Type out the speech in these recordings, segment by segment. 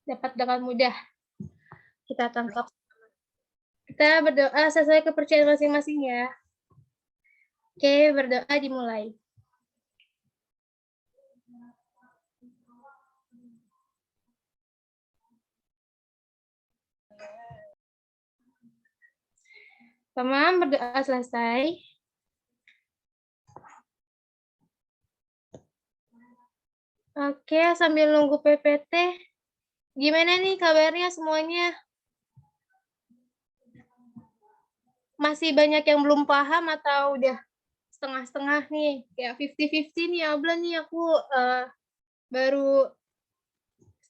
dapat dengan mudah kita tangkap. Kita berdoa sesuai kepercayaan masing-masing ya. Oke, berdoa dimulai. Tamam, berdoa selesai. Oke, sambil nunggu PPT, gimana nih kabarnya semuanya? Masih banyak yang belum paham atau udah setengah-setengah nih? Kayak 50-50 nih, Abla nih aku baru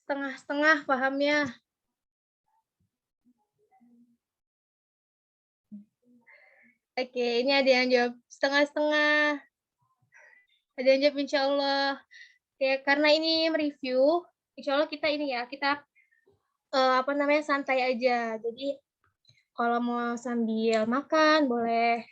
setengah-setengah pahamnya. Oke, ini ada yang jawab setengah-setengah. Ada yang jawab insya Allah. Oke, karena ini mereview, insya Allah kita ini ya, kita santai aja. Jadi kalau mau sambil makan boleh.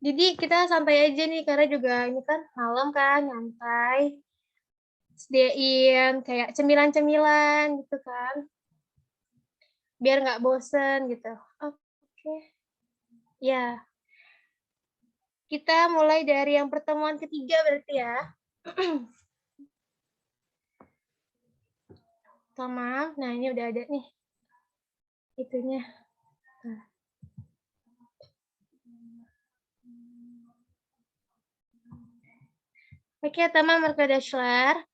Jadi kita santai aja nih karena juga ini kan malam kan, nyantai. Sediain kayak cemilan-cemilan gitu kan. Biar nggak bosen gitu. Oke. Ya. Kita mulai dari yang pertemuan ketiga berarti ya. Sama. Nah, ini udah ada nih itunya. Nah. Oke, teman Markadashlar.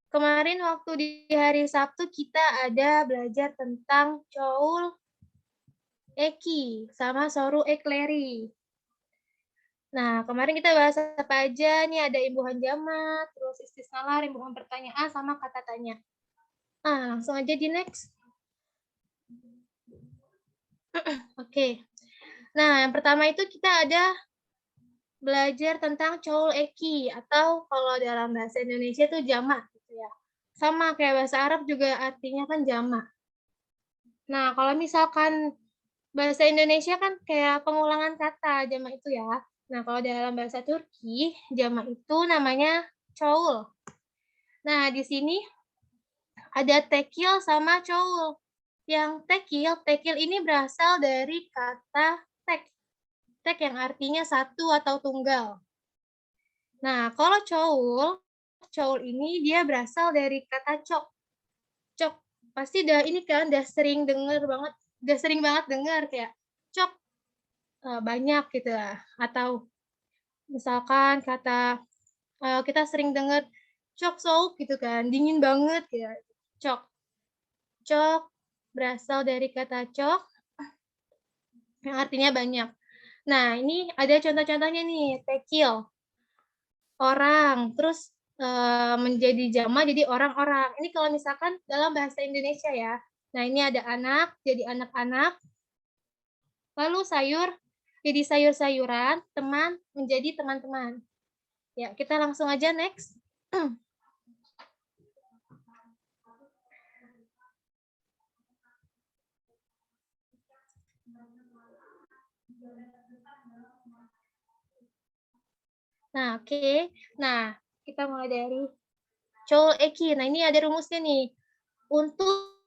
Kemarin waktu di hari Sabtu kita ada belajar tentang coul eki sama soru ekleri. Nah, kemarin kita bahas apa aja nih, ada imbuhan jamak, terus istisnalar, imbuhan pertanyaan, sama kata tanya. Ah, langsung aja di next. Oke. Nah, yang pertama itu kita ada belajar tentang coul eki, atau kalau dalam bahasa Indonesia itu jamak gitu ya. Sama kayak bahasa Arab juga artinya kan jamak. Nah, kalau misalkan bahasa Indonesia kan kayak pengulangan kata jamak itu ya. Nah, kalau dalam bahasa Turki, jamak itu namanya coul. Nah, di sini ada tekil sama coul. Yang tekil ini berasal dari kata tek. Tek yang artinya satu atau tunggal. Nah, kalau coul ini dia berasal dari kata cok. Cok, pasti udah sering banget dengar kayak cok banyak gitu lah. Atau misalkan kata kita sering dengar cok soup gitu kan, dingin banget ya. Cok. Cok berasal dari kata cok yang artinya banyak. Nah, ini ada contoh-contohnya nih, tekil. Orang, terus menjadi jamak jadi orang-orang. Ini kalau misalkan dalam bahasa Indonesia ya. Nah, ini ada anak, jadi anak-anak. Lalu sayur, jadi sayur-sayuran, teman, menjadi teman-teman. Ya, kita langsung aja next. Nah, oke. Nah, kita mulai dari coul eki. Nah, ini ada rumusnya nih. Untuk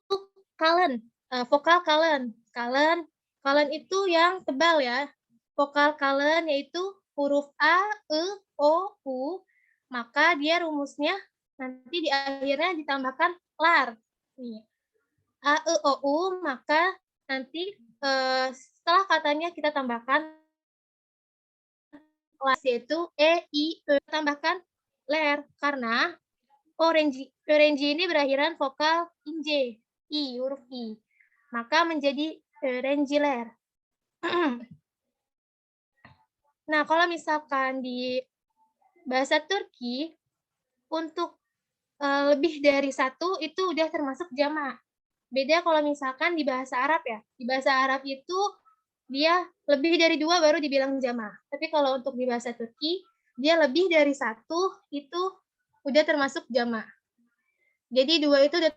kalen, vokal kalen. Kalen itu yang tebal ya. Vokal kalen yaitu huruf A, E, O, U. Maka dia rumusnya nanti di akhirnya ditambahkan lar. Nih. A, E, O, U, maka nanti setelah katanya kita tambahkan lar, yaitu E, I, E. Tambahkan ler, karena orange ini berakhiran vokal inj, I, huruf I. Maka menjadi orangiler. Nah, kalau misalkan di bahasa Turki, untuk lebih dari satu itu udah termasuk jamak. Beda kalau misalkan di bahasa Arab ya. Di bahasa Arab itu dia lebih dari dua baru dibilang jamak. Tapi kalau untuk di bahasa Turki, dia lebih dari satu itu udah termasuk jamak. Jadi dua itu udah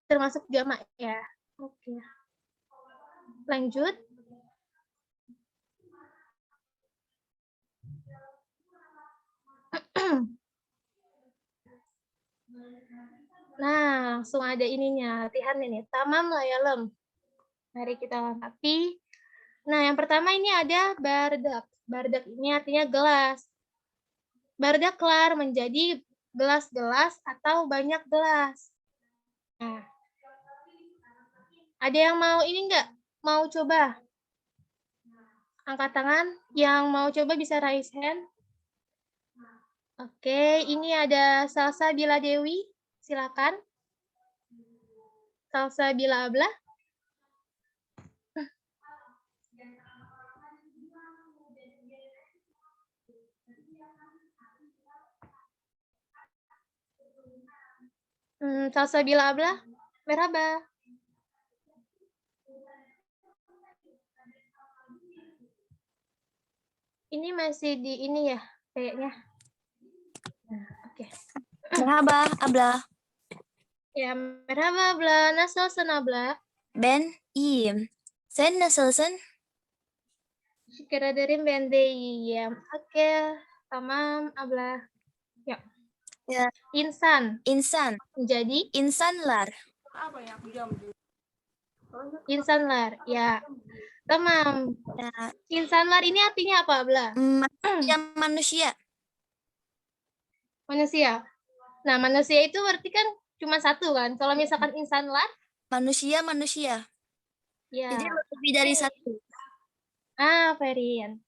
termasuk jamak ya. Oke. Lanjut. Nah, langsung ada ininya, latihan ini. Tamam layalem. Mari kita lengkapi. Nah, yang pertama ini ada bardak. Bardak ini artinya gelas. Bardak kelar menjadi gelas-gelas atau banyak gelas. Nah, ada yang mau ini enggak? Mau coba? Angkat tangan. Yang mau coba bisa raise hand. Oke, ini ada Salsa Bila Dewi. Silakan. Salsa Bila Abla. Salsa Bila Abla. Merhaba. Ini masih di ini ya, kayaknya. Nah, oke. Merhaba, Abla. Ya, merhaba Abla. Nasılsın Abla? Ben iyiyim. Sen nasılsın? Teşekkür ederim, ben de iyiyim. Oke, tamam Abla. Ya. Ya. İnsan. İnsan. Jadi İnsanlar. insanlar. Ya. Tamam. Ya, Insanlar ini artinya apa, Abla? manusia. Manusia. Nah, manusia itu berarti kan cuma satu kan? Kalau misalkan insanlar, Manusia. ya. Jadi lebih dari satu. Ferian.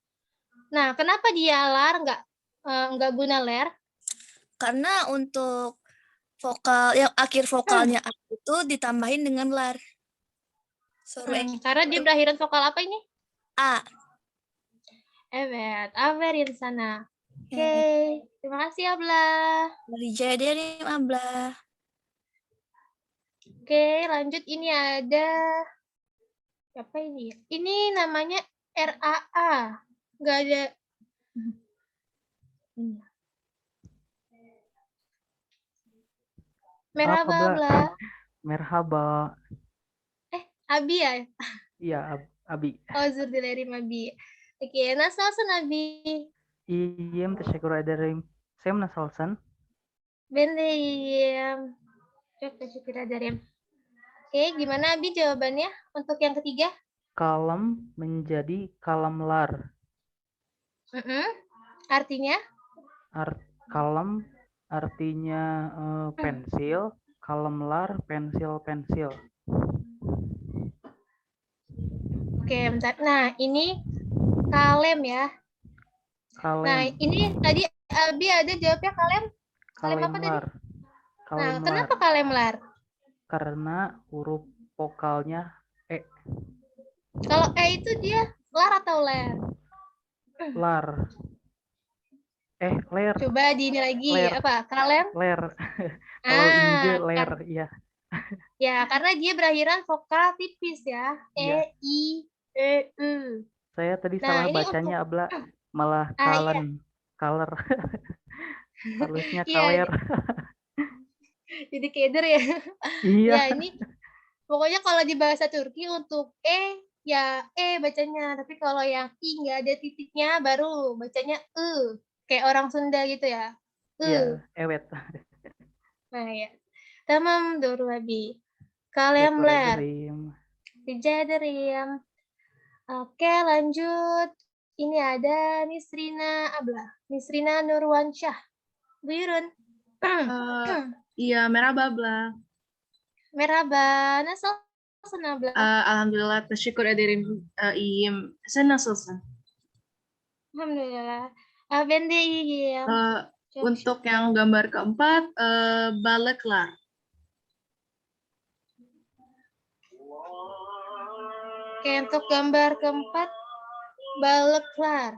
Nah, kenapa dia lar nggak guna ler? Karena untuk vokal yang akhir vokalnya A itu ditambahin dengan lar. Karena dia berakhiran vokal apa ini? A. Evet, aferin sana. Oke, terima kasih Abla. Rica ederim Abla. Oke, lanjut ini ada apa ini? Ini namanya RAA. Nggak ada. Merhaba, Abla. Merhaba. Abi ya? Iya, Abi. Oh, Zurdilerim Abi. Oke, nasılsın Abi? İyiyim, teşekkür ederim. Sen nasılsın? Ben de iyiyim. Çok teşekkür ederim. Oke, gimana Abi jawabannya untuk yang ketiga? Kalem menjadi kalamlar. Artinya? Kalem artinya pensil, kalamlar pensil-pensil. Oke, bentar. Nah, ini kalem ya. Kalem. Nah, ini tadi Abi ada jawabnya kalem. Kalem apa tadi? Kalemlar. Nah, kenapa kalemlar? Karena huruf vokalnya E. Kalau E itu dia lar atau ler? Lar. Ler. Coba di ini lagi. Ler. Apa? Kalem? Ler. Kalau Inje ler, ya. Ya, karena dia berakhiran vokal tipis ya. E, I, E, U. Saya tadi salah bacanya, Abla. Malah kalen. Iya. Color. Harusnya Iya. kaler. Jadi keder ya. Iya. Ya, ini pokoknya kalau di bahasa Turki untuk E, ya E bacanya. Tapi kalau yang I nggak ada titiknya, baru bacanya E. Kayak orang Sunda gitu ya. Iya, ewet. Nah ya. Tamam, Doru Abi. Kalemler. Rica ederim. Oke, lanjut. Ini ada Nisrina Abla. Nisrina Nurwansyah. Buyurun. Iya, merhaba Abla. Merhaba. Nasılsın Abla? Alhamdulillah, teşekkür ederim. İyiyim. Sen nasılsın? Alhamdulillah. Ben de iyiyim. Untuk yang gambar keempat, balıklar. Oke, untuk gambar keempat, balıklar.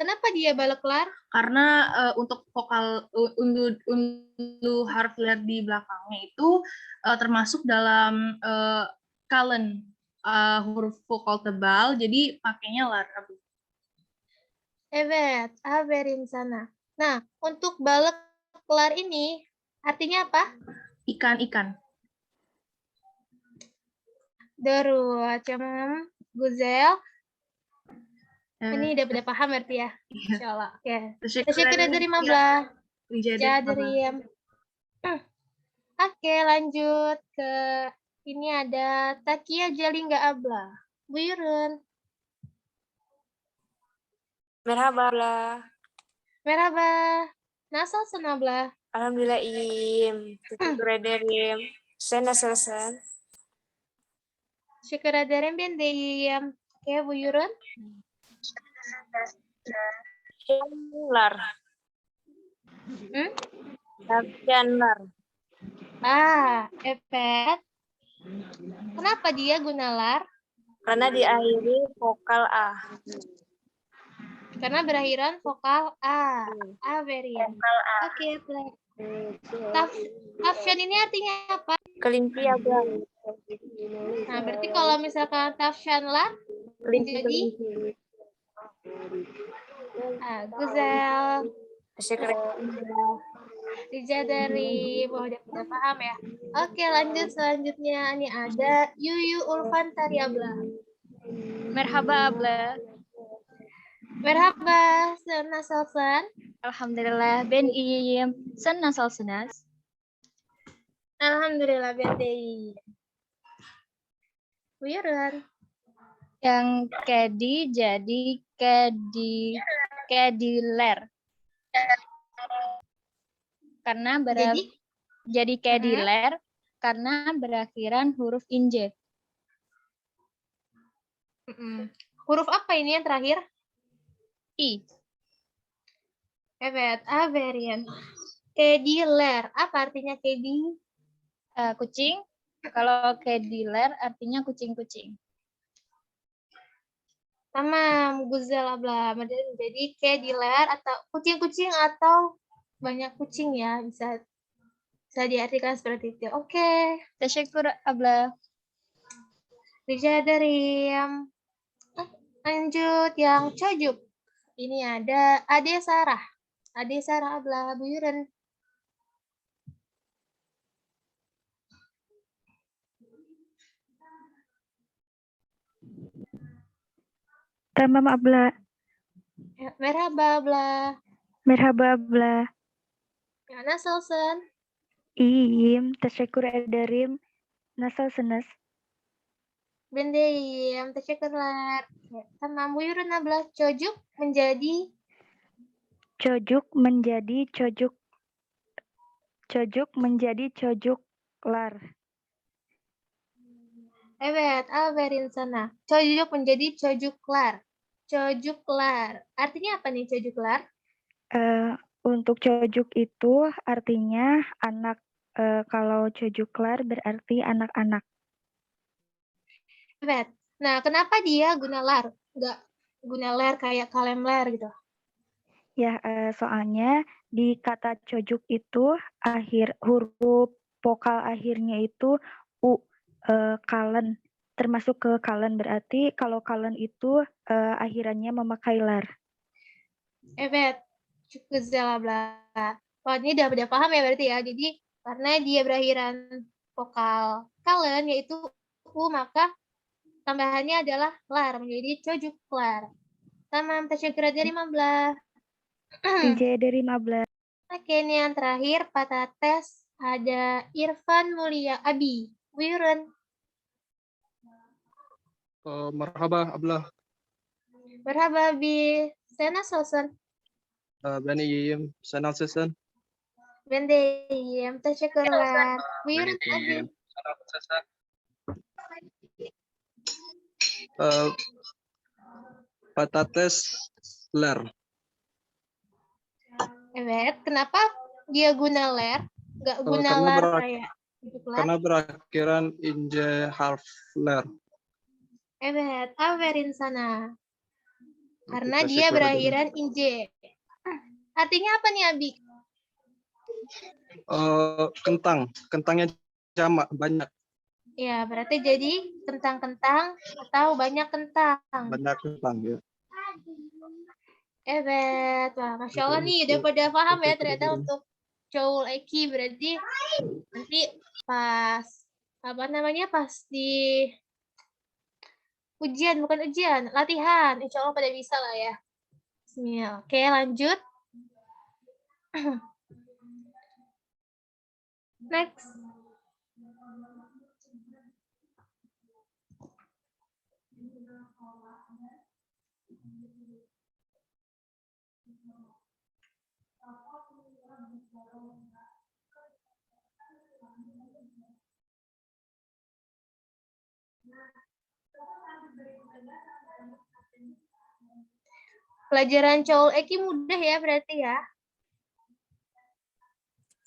Kenapa dia balıklar? Karena untuk vokal undu huruf ler di belakangnya itu termasuk dalam kalen, huruf vokal tebal, jadi pakainya lar. Evet, aferin sana. Nah, untuk balıklar ini artinya apa? Ikan-ikan. Doğru, tamam. Guzel. Ini udah paham berarti ya? Iya. Insya Allah. Oke. Tasyakkur Tasyakkur dari dari Mablah. Rijadar. Jadriyam. Oke, lanjut ke ini ada Takia Jalingga Abla. Buyurun. Merhaba, Abla. Merhaba. Nasal senabla. Alhamdulillah, Im. Teşekkür ederim. Sen nasılsın? Syukur ederim ben de iyiyim. Oke, buyurun. Tavşanlar. Hmm? Tavşanlar. Epet. Kenapa dia gunalar? Karena diakhiri vokal A. Karena berakhiran vokal A. Varian. Vokal A. Oke, Tafsyan ini artinya apa? Kelinci, Abla. Nah, berarti kalau misalkan Tafsyanlar menjadi Guzel. Teşekkür ederim. Dijadari. Wah, udah paham ya. Oke, lanjut selanjutnya. Ini ada Yuyu Ulfan Tariabla. Merhaba abla. Merhaba, sen nasılsın? Alhamdulillah ben iyiyim. Sen nasılsınız? Alhamdulillah ben de iyiyim. Buyurun. Yang kedi jadi kediler. Karena jadi kediler karena berakhiran huruf inje. Huruf apa ini yang terakhir? I. Evet, Averian. Kediler. Apa artinya kedi? Kucing. Kalau kediler artinya kucing-kucing. Tamam, Guzel Abla. Jadi kediler atau kucing-kucing atau banyak kucing ya, bisa diartikan seperti itu. Oke. Teşekkür abla. Rijadarim. Lanjut yang cojuk. Ini ada Ade Sarah. Ade Sarah Abla. Buyurun. Tamam abla. Merhaba Abla. Merhaba abla. Ya, nasılsın? İyiyim. Teşekkür ederim. Nasılsınız? Ben de iyiyim. Teşekkürler. Ya, tamam. Buyurun Abla. Cojuk menjadi Cojuk menjadi cojuk. Cojuk menjadi cojuklar. Evet, aferin sana. Cojuk menjadi cojuklar. Cojuklar. Artinya apa nih cojuklar? Untuk cojuk itu artinya anak. Kalau cojuklar berarti anak-anak. Evet. Nah, kenapa dia guna lar? Nggak guna ler kayak kalemler gitu? Ya, soalnya di kata cojuk itu huruf vokal akhirnya itu u, kalen, termasuk ke kalen, berarti kalau kalen itu akhirannya memakai lar. Evet, cukup Abla. Oh, ini udah paham ya berarti ya. Jadi karena dia berakhiran vokal kalen yaitu u, maka tambahannya adalah lar menjadi cojuk lar. Tamam, tasyukur dari 15. DJ dari 15. Oke, ini yang terakhir patates ada Irfan Mulia Abi. Buyurun. Merhaba abla. Merhaba Abi. Saya nasılsın? Ben iyiyim. Sen nasılsın? Ben de iyiyim. Teşekkürler. Buyurun Abi. Sen nasılsın? Patatesler. Evet, kenapa dia guna ler? Nggak guna Karena lar kayak lar? Karena berakhiran inje harf ler. Evet, aferin sana. Karena Kita dia syukur berakhiran inje. Artinya apa nih Abi? Kentang. Kentangnya jamak, banyak. Ya, berarti jadi kentang-kentang atau banyak kentang. Banyak kentang ya. Evet, wah, Masya Allah nih, udah pada paham ya ternyata untuk Coul Eki, berarti nanti pas, pas di Ujian, bukan ujian. Latihan. Insya Allah pada bisa lah ya. Bismillah. Oke, lanjut. Next. Pelajaran Coul Eki mudah ya berarti ya.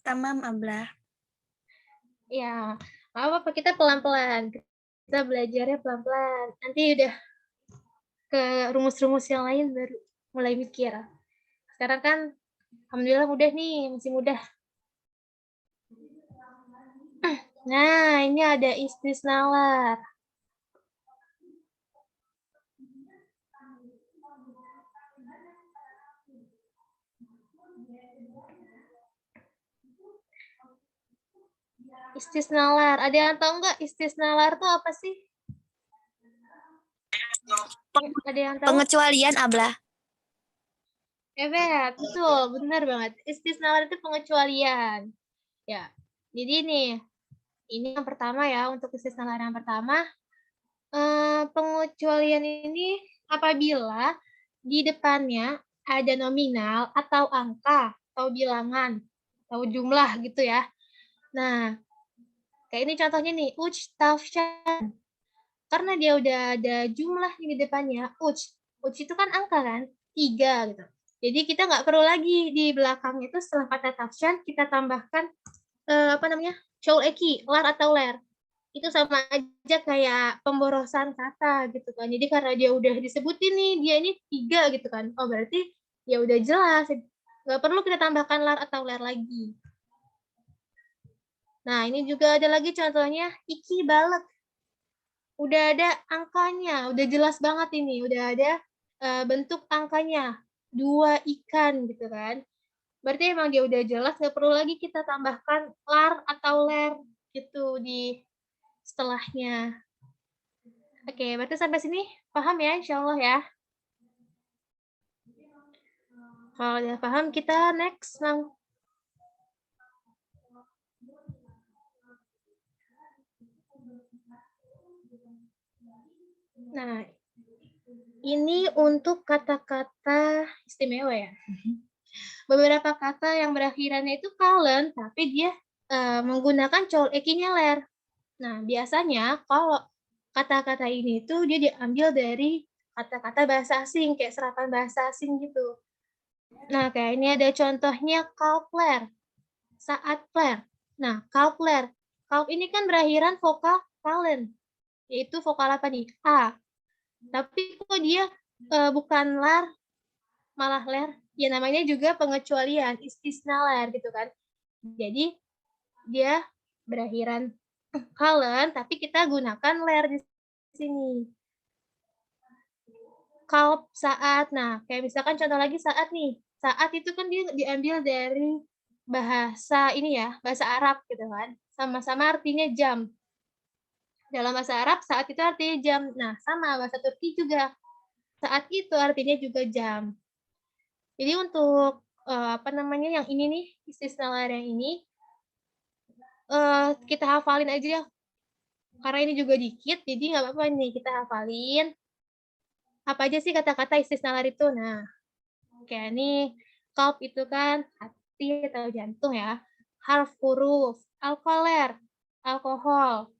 Tamam, Ablah. Ya, nggak apa-apa, kita pelan-pelan. Kita belajarnya pelan-pelan. Nanti udah ke rumus-rumus yang lain baru mulai mikir. Sekarang kan alhamdulillah mudah nih, masih mudah. Nah, ini ada istisnalar. Istisnalar. Ada yang tahu nggak istisnalar itu apa sih? Ada yang tahu? Pengecualian, Ablah. Evet, betul, benar banget. Istisnalar itu pengecualian. Ya, jadi nih, ini yang pertama ya, untuk istisnalar yang pertama, pengecualian ini apabila di depannya ada nominal atau angka, atau bilangan, atau jumlah gitu ya. Nah, kayak ini contohnya nih, uch tafshan. Karena dia udah ada jumlah di depannya, uch itu kan angka kan, 3 gitu. Jadi kita nggak perlu lagi di belakang itu setelah kata tafshan kita tambahkan coul eki, lar atau ler. Itu sama aja kayak pemborosan kata gitu kan. Jadi karena dia udah disebutin nih, dia ini 3 gitu kan. Oh berarti ya udah jelas, nggak perlu kita tambahkan lar atau ler lagi. Nah ini juga ada lagi contohnya, iki balek. Udah ada angkanya, udah jelas banget ini, udah ada bentuk angkanya, 2 ikan gitu kan. Berarti emang dia udah jelas, nggak perlu lagi kita tambahkan lar atau ler gitu di setelahnya. Oke, berarti sampai sini paham ya, insya Allah ya. Kalau udah paham, kita next. Nah, ini untuk kata-kata istimewa ya. Beberapa kata yang berakhirannya itu kalen, tapi dia menggunakan coul eki-nya ler. Nah, biasanya kalau kata-kata ini tuh dia diambil dari kata-kata bahasa asing, kayak serapan bahasa asing gitu. Nah, kayak ini ada contohnya kalkler, saat fler. Nah, kalkler. Kalk ini kan berakhiran vokal kalen, yaitu vokal apa nih? A. Tapi kok dia bukan lar, malah ler? Ya namanya juga pengecualian, istisnalar gitu kan. Jadi dia berakhiran kalen, tapi kita gunakan ler di sini. Kalb saat. Nah, kayak misalkan contoh lagi saat nih. Saat itu kan dia diambil dari bahasa ini ya, bahasa Arab gitu kan. Sama-sama artinya jam. Dalam bahasa Arab saat itu artinya jam. Nah, sama bahasa Turki juga. Saat itu artinya juga jam. Jadi untuk yang ini nih, istisnalar yang ini kita hafalin aja ya. Karena ini juga dikit, jadi nggak apa-apa nih kita hafalin. Apa aja sih kata-kata istisnalar itu? Nah, kayak ini kalb itu kan hati atau jantung ya. Harf huruf, alkoler, alkohol.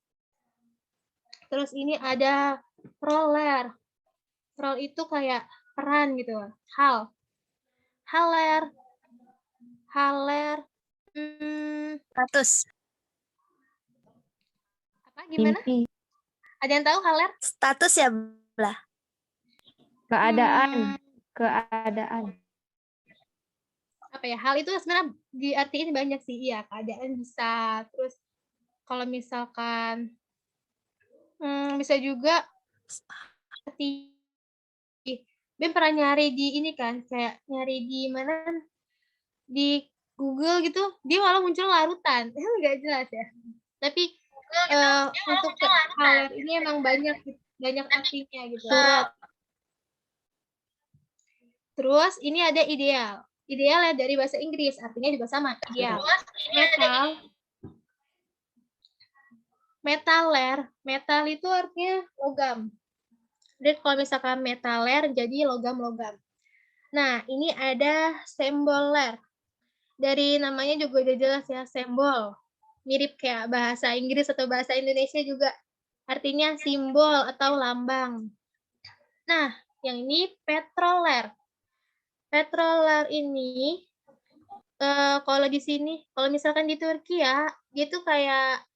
Terus ini ada roller. Roll itu kayak peran gitu. Hal. Haler. Haler. Status. Apa gimana? Mimpi. Ada yang tahu haler? Status ya, Ablah. Keadaan. Keadaan. Apa ya? Hal itu sebenarnya diartiin banyak sih. Iya, keadaan bisa. Terus kalau misalkan bisa juga Ben pernah nyari di ini kan, kayak nyari di mana, di Google gitu, dia malah muncul larutan. Nggak jelas ya. Tapi untuk haler ini emang banyak banyak artinya gitu. Surat. Terus ini ada ideal. Ideal ya dari bahasa Inggris, artinya juga sama, ideal. Metal. Metaler. Metal itu artinya logam. Dan kalau misalkan metaler jadi logam-logam. Nah, ini ada semboler. Dari namanya juga udah jelas ya, simbol. Mirip kayak bahasa Inggris atau bahasa Indonesia juga. Artinya simbol atau lambang. Nah, yang ini petroler. Petroler ini kalau di sini, kalau misalkan di Turki ya, dia tuh kayak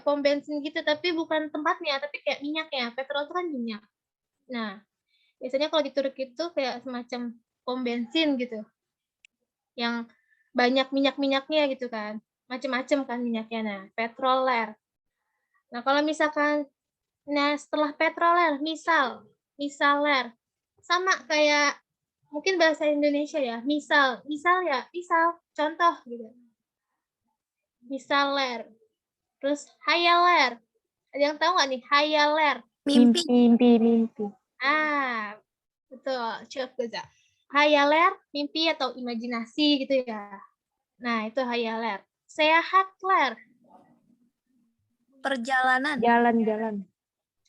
pom bensin gitu, tapi bukan tempatnya, tapi kayak minyaknya. Petrol itu kan minyak. Nah, biasanya kalau di Turki itu kayak semacam pom bensin gitu, yang banyak minyak-minyaknya gitu kan, macem-macem kan minyaknya. Nah, petroler. Nah, kalau misalkan, nah setelah petroler, misaler, sama kayak mungkin bahasa Indonesia ya, misal ya, misal, contoh gitu. Misaler. Terus hayaler. Ada yang tahu nggak nih hayaler? Mimpi. Mimpi. Ah, betul. Cukup Goza. Hayaler, mimpi atau imajinasi gitu ya. Nah, itu hayaler. Sehatler. Perjalanan. Jalan-jalan.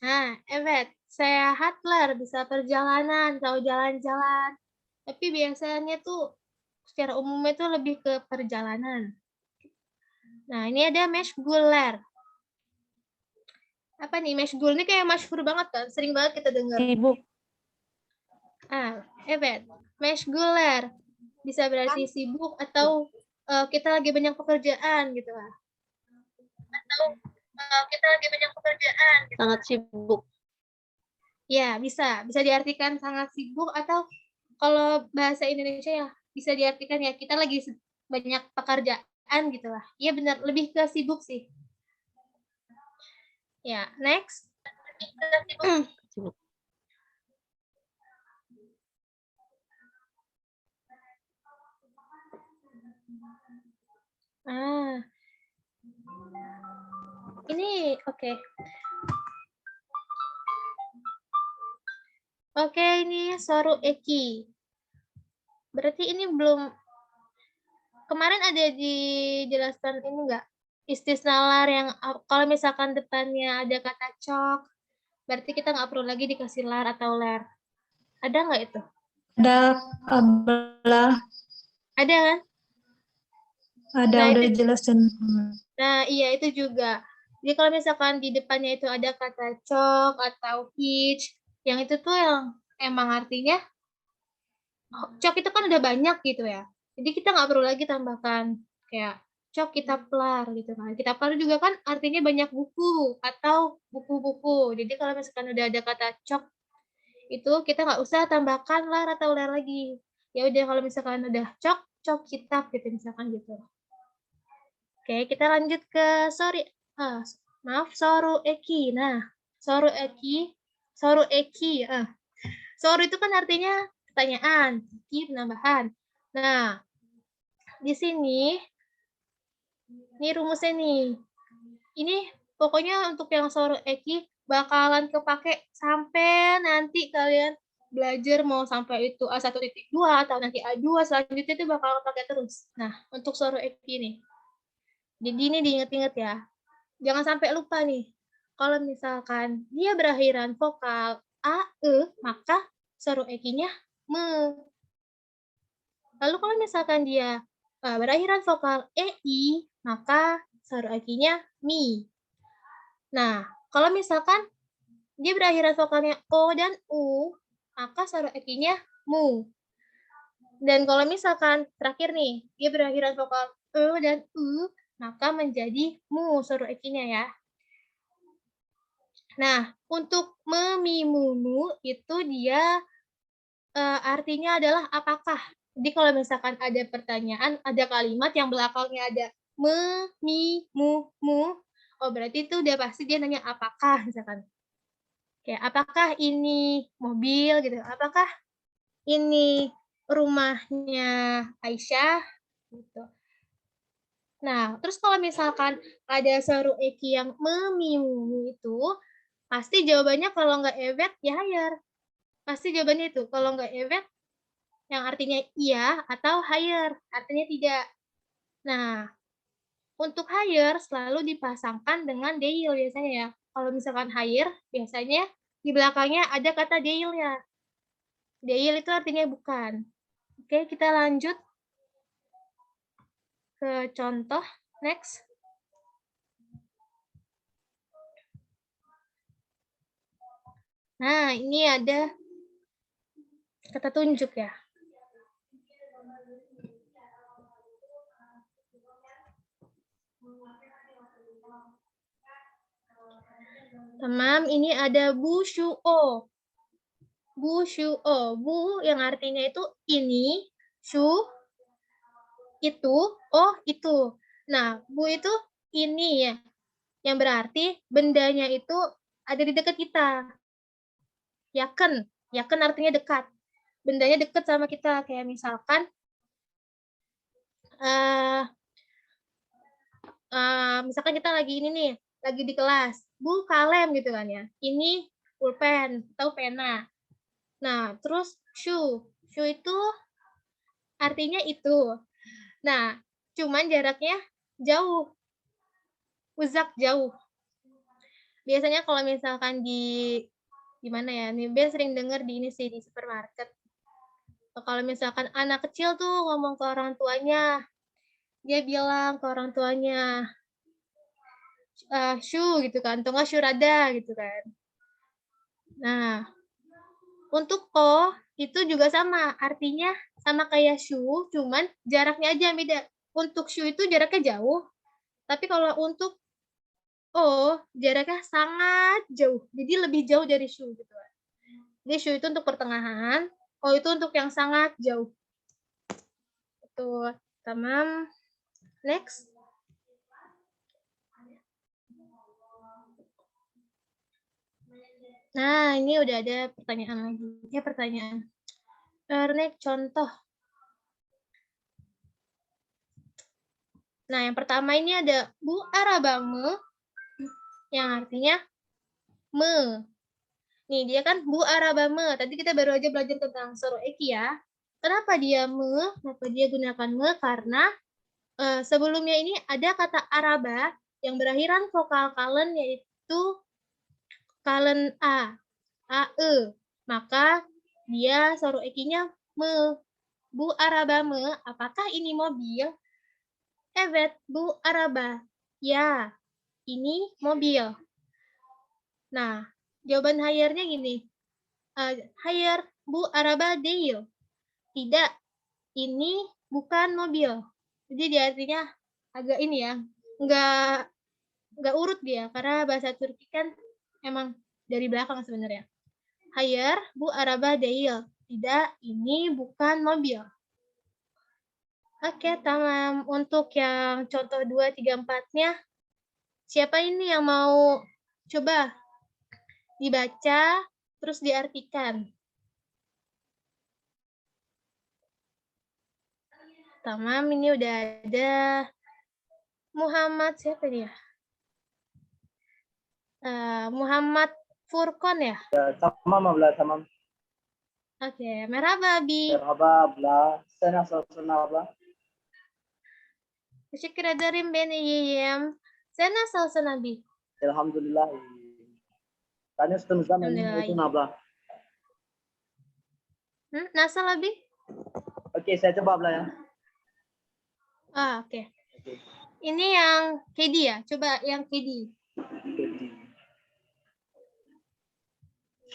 Nah, evet. Sehatler, bisa perjalanan atau jalan-jalan. Tapi biasanya tuh secara umumnya tuh lebih ke perjalanan. Nah, ini ada meshguler. Apa nih? Meshgul ini kayak masyhur banget kan? Sering banget kita dengar. Sibuk. Evet. Meshguler. Bisa berarti sibuk atau kita lagi banyak pekerjaan gitu lah. Kita lagi banyak pekerjaan. Gitu. Sangat sibuk. Ya, bisa. Bisa diartikan sangat sibuk atau kalau bahasa Indonesia ya bisa diartikan ya kita lagi banyak pekerjaan gitu lah. Iya benar, lebih ke sibuk sih. Ya, next. Sibuk. Ini oke. Oke, ini soru eki. Berarti ini belum kemarin ada dijelaskan ini enggak? Istisnalar yang kalau misalkan depannya ada kata cok, berarti kita nggak perlu lagi dikasih lar atau ler. Ada nggak itu? Ada Abla, Ada kan? ada Nah, udah itu- jelasin. Nah, iya itu juga. Jadi kalau misalkan di depannya itu ada kata cok atau hitch, yang itu tuh yang emang artinya cok itu kan udah banyak gitu ya. Jadi kita nggak perlu lagi tambahkan kayak cok kitaplar gitu kan. Kitaplar juga kan artinya banyak buku atau buku-buku. Jadi kalau misalkan udah ada kata cok itu kita nggak usah tambahkan lar atau ler lagi. Ya udah kalau misalkan udah cok kitab gitu misalkan gitu. Oke, kita lanjut ke soru eki. Nah, soru eki. Soru itu kan artinya pertanyaan, eki penambahan. Nah, di sini ini rumusnya nih. Ini pokoknya untuk yang soru eki bakalan kepake sampai nanti kalian belajar mau sampai itu A1.2 atau nanti A2 selanjutnya itu bakal pakai terus. Nah, untuk soru eki nih. Jadi ini diingat-ingat ya. Jangan sampai lupa nih. Kalau misalkan dia berakhiran vokal a, e, maka soru ekinya me. Lalu kalau misalkan dia berakhiran vokal e, i, maka soru ekinya mi. Nah, kalau misalkan dia berakhiran vokalnya o dan u, maka soru ekinya mu. Dan kalau misalkan terakhir nih, dia berakhiran vokal e dan u, maka menjadi mu soru ekinya ya. Nah, untuk memimumu itu dia artinya adalah apakah. Jadi kalau misalkan ada pertanyaan, ada kalimat yang belakangnya ada me, mi, mu, oh berarti itu udah pasti dia nanya apakah misalkan. Kayak apakah ini mobil gitu, apakah ini rumahnya Aisyah gitu. Nah, terus kalau misalkan ada soru eki yang memimu itu, Pasti jawabannya kalau nggak evet, ya higher. Pasti jawabannya itu. Kalau nggak evet, yang artinya iya, atau higher, artinya tidak. Nah, untuk higher selalu dipasangkan dengan deil biasanya ya. Kalau misalkan higher, biasanya di belakangnya ada kata deil-nya. Deil itu artinya bukan. Oke, kita lanjut ke contoh. Next. Nah, ini ada kata tunjuk ya. Tamam, ini ada bu syu'o. Bu syu'o. Bu yang artinya itu ini, syu itu, oh itu. Nah, bu itu ini ya. Yang berarti bendanya itu ada di dekat kita. Yaken. Yaken artinya dekat. Bendanya dekat sama kita. Kayak misalkan misalkan kita lagi ini nih, lagi di kelas. Bu, kalem gitu kan ya. Ini pulpen atau pena. Nah, terus shoe. Shoe itu artinya itu. Nah, cuman jaraknya jauh. Uzak jauh. Biasanya kalau misalkan di mana ya? Nih Ben sering dengar di ini sih di supermarket. Kalau misalkan anak kecil tuh ngomong ke orang tuanya, dia bilang ke orang tuanya, shu gitu kan, atau nggak syurada gitu kan. Nah, untuk o itu juga sama, artinya sama kayak shu, cuman jaraknya aja beda. Untuk shu itu jaraknya jauh, tapi kalau untuk o jaraknya sangat jauh, jadi lebih jauh dari shu gitu. Jadi shu itu untuk pertengahan, o itu untuk yang sangat jauh. Itu tamam. Next. Nah, ini udah ada pertanyaan lagi. Ya, pertanyaan. Next, contoh. Nah, yang pertama ini ada bu arabame, yang artinya me. Nih, dia kan bu arabame. Tadi kita baru aja belajar tentang soro eki ya. Kenapa dia me? Kenapa dia gunakan me? Karena sebelumnya ini ada kata araba yang berakhiran vokal kalen, yaitu kalen a, ae. Maka dia soro ekinya me. Bu arabame, apakah ini mobil? Evet, bu araba. Ya, ini mobil. Nah, jawaban higher-nya gini. Higher, bu araba değil. Tidak, ini bukan mobil. Jadi dia artinya agak ini ya, nggak urut dia, karena bahasa Turki kan emang dari belakang sebenarnya. Hayır, bu araba değil. Tidak, ini bukan mobil. Oke, tamam. Untuk yang contoh 2, 3, 4-nya, siapa ini yang mau coba dibaca, terus diartikan? Tamam, ini udah ada Muhammad, siapa dia? Muhammad Furkon ya? Tamam abla, tamam. Oke, merhaba Abi. Merhaba abla. Sen nasılsın abla? Teşekkür ederim, ben iyiyim. Sen nasılsın Abi? Elhamdülillah. Tanıştığımızda memnun oldum abla. Nasıl Abi? Oke, saya coba abla ya. Oke. Ini yang Kedi ya? Coba yang Kedi.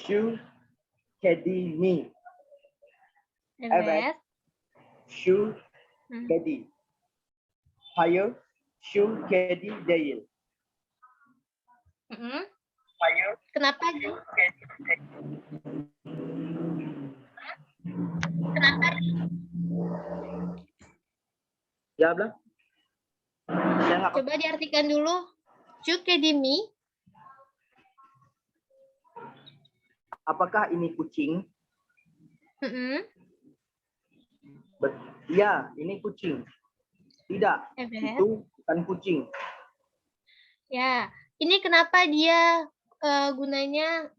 Şu kedi mi? Evet. Şu kedi. Hayır, şu kedi değil. Hayır. Kenapa? Kenapa? Ya abla? Coba diartikan dulu. Şu kedi mi? Apakah ini kucing? Ya, ini kucing. Tidak, Evet. itu bukan kucing. Ya, ini kenapa dia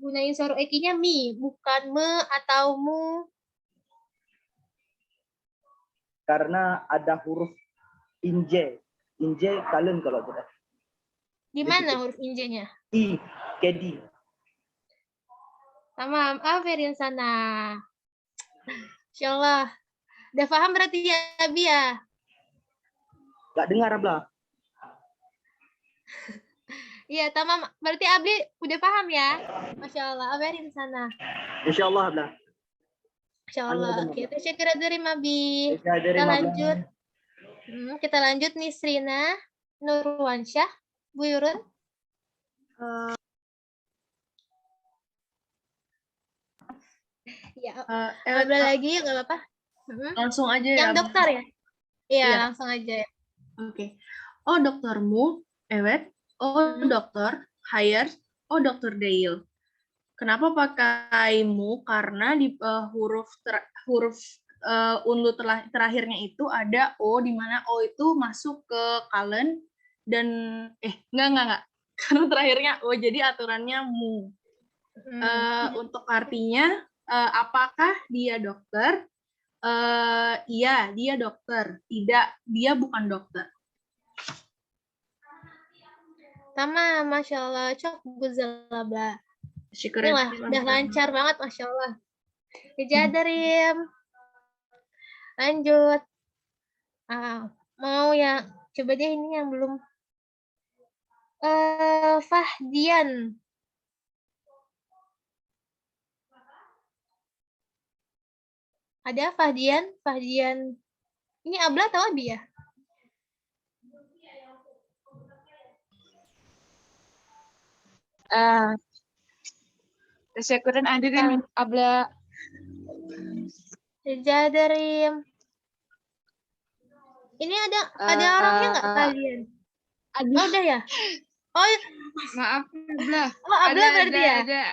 gunain suara eki-nya mi, bukan me atau mu. Karena ada huruf inje. Inje kalian kalau tidak. Di mana huruf inje-nya? I, kedi. Tamam, aferin sana. Insyaallah. Udah paham berarti ya, Abi ya? Gak dengar, Abla. Iya, tamam. Berarti Abi udah paham ya? Masya Allah, aferin sana. Insyaallah, Abla. Insya Allah. Oke, terima dari Mabi. Terima kasih, Kita Abla. lanjut. Kita lanjut nih Srina, Nurwansyah, Bu Yurun. Ya, Abla lagi nggak apa-apa. Langsung aja ya. Yang dokter ya? Iya, Iya. langsung aja. Oke. Oh doktermu, Ewet. Oh dokter, hire. Oh dokter Deil. Kenapa pakai mu? Karena di huruf unlu terakhirnya itu ada o, di mana o itu masuk ke kalen dan enggak. Karena terakhirnya o, jadi aturannya mu. Untuk artinya apakah dia dokter? Iya, dia dokter. Tidak, dia bukan dokter. Tamam, Masya Allah. Cok guzalabla. Syukurin. Udah lancar banget, Masya Allah. Dijadarim. Lanjut. Mau yang, coba deh ini yang belum. Fahdian. Ada Fahdian? Fahdian. Ini Abla atau Abi ya? Syukuran adirin Abla. Dijadarim. Ini ada orangnya nggak kalian? Oh, udah ya? Oh, Maaf Abla. oh Abla berarti ya? Ada.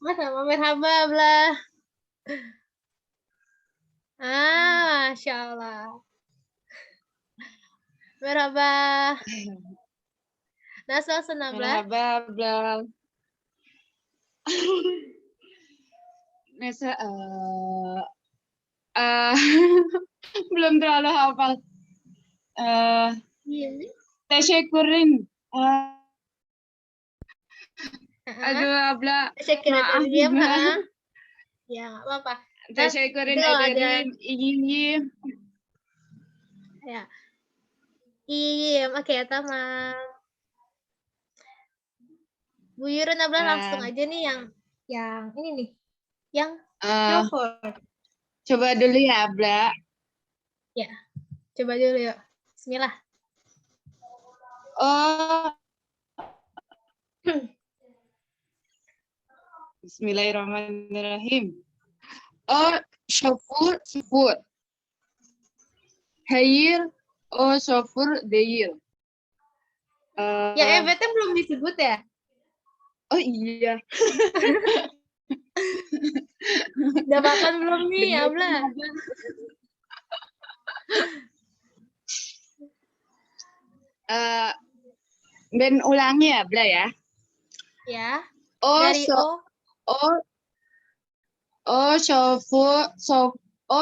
Mas sama merhaba Abla. Masya Allah. Merhaba. Nasal senabla. Merhaba Abla. Nesa, belum terlalu hafal. Tesyukurin. Aduh Abla. Maaf. Ya, nggak apa-apa. Tesyukurin Itu ada- adirin. Iya. Ya. Iya, oke, tamam. Bu Yurun Abla langsung aja nih yang ini nih. Yang telepon. Coba dulu ya Abla. Ya. Coba dulu yuk. Bismillah. Oh. Bismillahirrahmanirrahim. Oh, syafur, syafur. Hayir, oh syafur, deyir. Ya, EBT belum disebut ya? Oh iya. Udah makan belum nih, Abla? Ben ulangi ya, Abla ya. Ya. Oh, Dari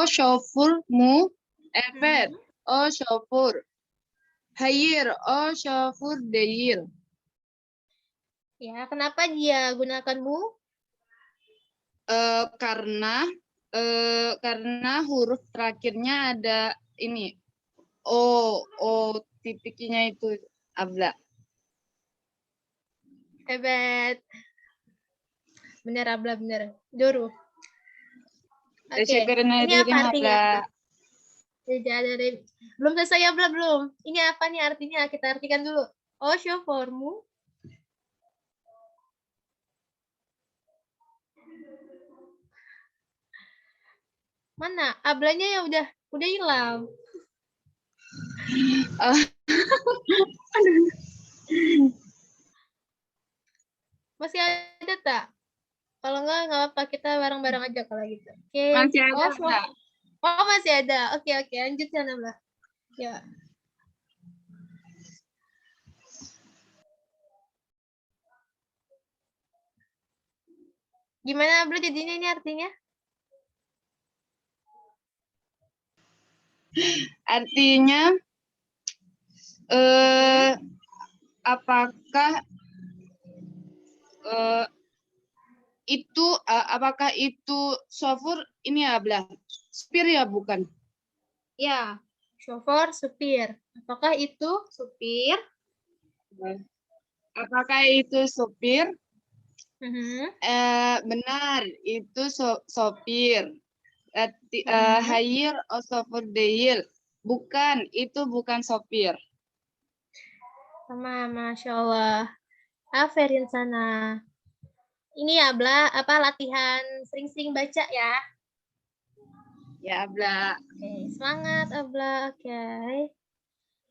syafur mu, evet. Oh syafur. Hayir, oh syafur, deyir. Ya, kenapa dia gunakan mu? Karena huruf terakhirnya ada ini. O titiknya itu Abla. Hebat. Bener, Abla, bener. Duru. Oke. Ini Ini apa artinya? Dari belum selesai, Abla, belum. Ini apa nih artinya? Kita artikan dulu. Oh, syaformu. Mana? Ablanya ya udah hilang. Masih ada tak? Kalau nggak apa-apa, kita bareng-bareng aja kalau gitu. Oke. Masih ada. Oh, masih ada. Oke, lanjut ya, Nabla. Ya. Gimana Abla jadinya ini artinya? Artinya apakah apakah itu sofur ini ya Abla? Supir ya bukan? Ya, chauffeur, supir. Apakah itu supir? Apakah itu supir? Mhm. Benar, itu sopir. Hire or sopir deyil. Bukan, itu bukan sopir. Sama, Masya Allah. Aferin sana. Ini ya, Abla, latihan sering-sering baca ya. Ya, Abla. Oke, semangat, Abla. Oke.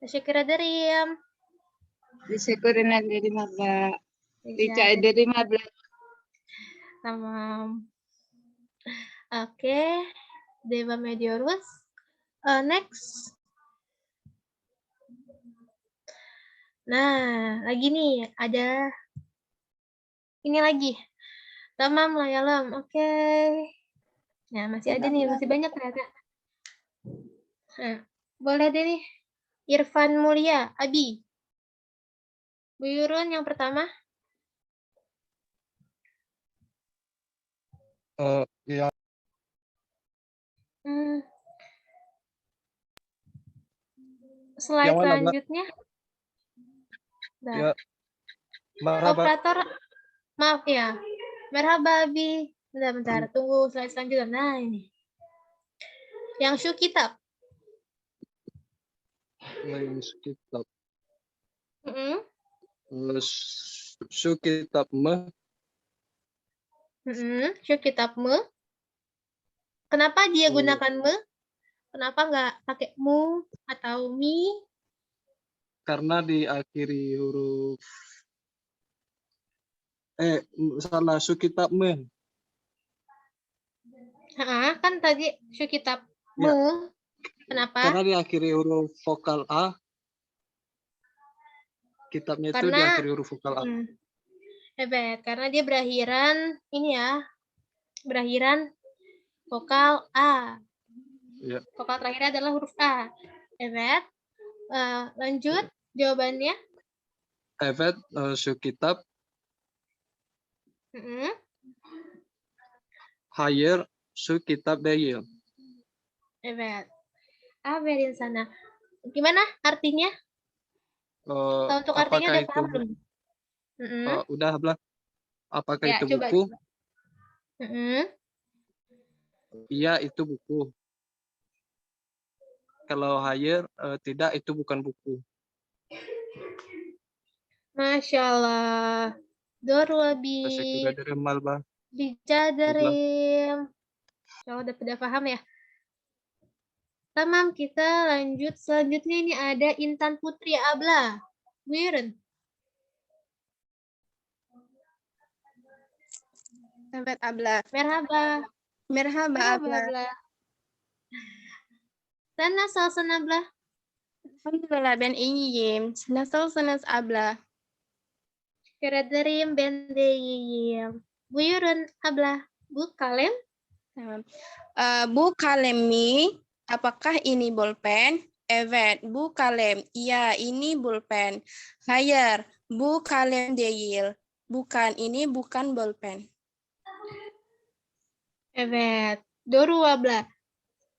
Tasyukura Darim. Disyukurin dari Abla. Iya, Dicai dari Abla. Tamam. Oke. Deva Mediorus. Next. Nah, lagi nih ada ini lagi. Tamam layalam. Oke. Nah, masih ada nih, masih banyak ternyata. Nah, boleh deh nih. Irfan Mulia, Abi. Bu Yurun yang pertama. Yang Slide Yang mana, Mbak? selanjutnya. Bentar. ya marhaba. Operator, maaf ya. Merhaba, Abi. Bentar, tunggu slide selanjutnya. Nah, ini. Yang Syu Kitab. Kitab. Mm-mm. Syu kitab Syu Kitab me. Kenapa dia Oh. gunakan me? Kenapa nggak pakai mu atau mi? karena diakhiri huruf salah Syu kitab Kan tadi Syu Kitab me. Ya. Kenapa? Karena diakhiri huruf vokal A. Kitabnya itu Karena diakhiri huruf vokal A. hebat, karena dia berakhiran ini ya. Berakhiran vokal A. Ya. Vokal terakhir adalah huruf A. Hebat. Lanjut jawabannya. Evet, Syu kitab hire Syu kitab deyil. Hebat. Berin sana. Gimana artinya? Untuk artinya Apakah udah itu paham belum? udah Abla? Apakah Ya, itu coba. buku? Iya, itu buku. Kalau hire tidak, itu bukan buku. Masya Allah. Dorwabi. Tasyukur dari Malba. Bijadarim. Kalau udah paham ya. Tamam, kita lanjut. Selanjutnya ini ada Intan Putri Abla. Wiren. Sahabat Abla. Merhaba. Merhaba Abla. Sana salsan Abla. Alhamdulillah ben iyiyim. Nasılsınız Abla? Keradarim ben deyim. Buyurun Abla. Bu kalem? Tamam. Bu kalem mi? Apakah ini bolpen? Evet, bu kalem. Iya, ini bolpen. Hayır, bu kalem değil. Bukan, ini bukan bolpen. Evet. Doru Abla.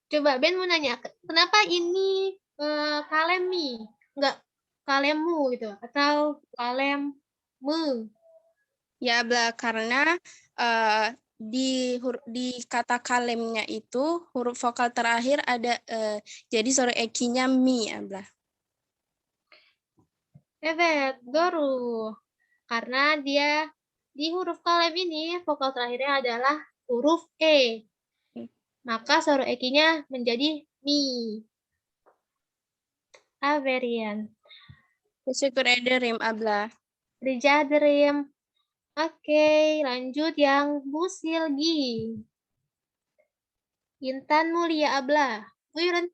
Coba Ben mau nanya, kenapa ini kalemi? Enggak kalemu gitu, atau kalemmu? Ya, Abla, karena di kata kalemnya itu huruf vokal terakhir ada jadi sore ekinya mi, Abla. Evet, Doru. Karena dia di huruf kalem ini vokal terakhirnya adalah huruf E. Maka sore ekinya menjadi mi. Averian. Syukur ederim, Abla. Rijadrim. Oke, lanjut yang Bu Silgi. Intan Mulia Abla. Buyurun.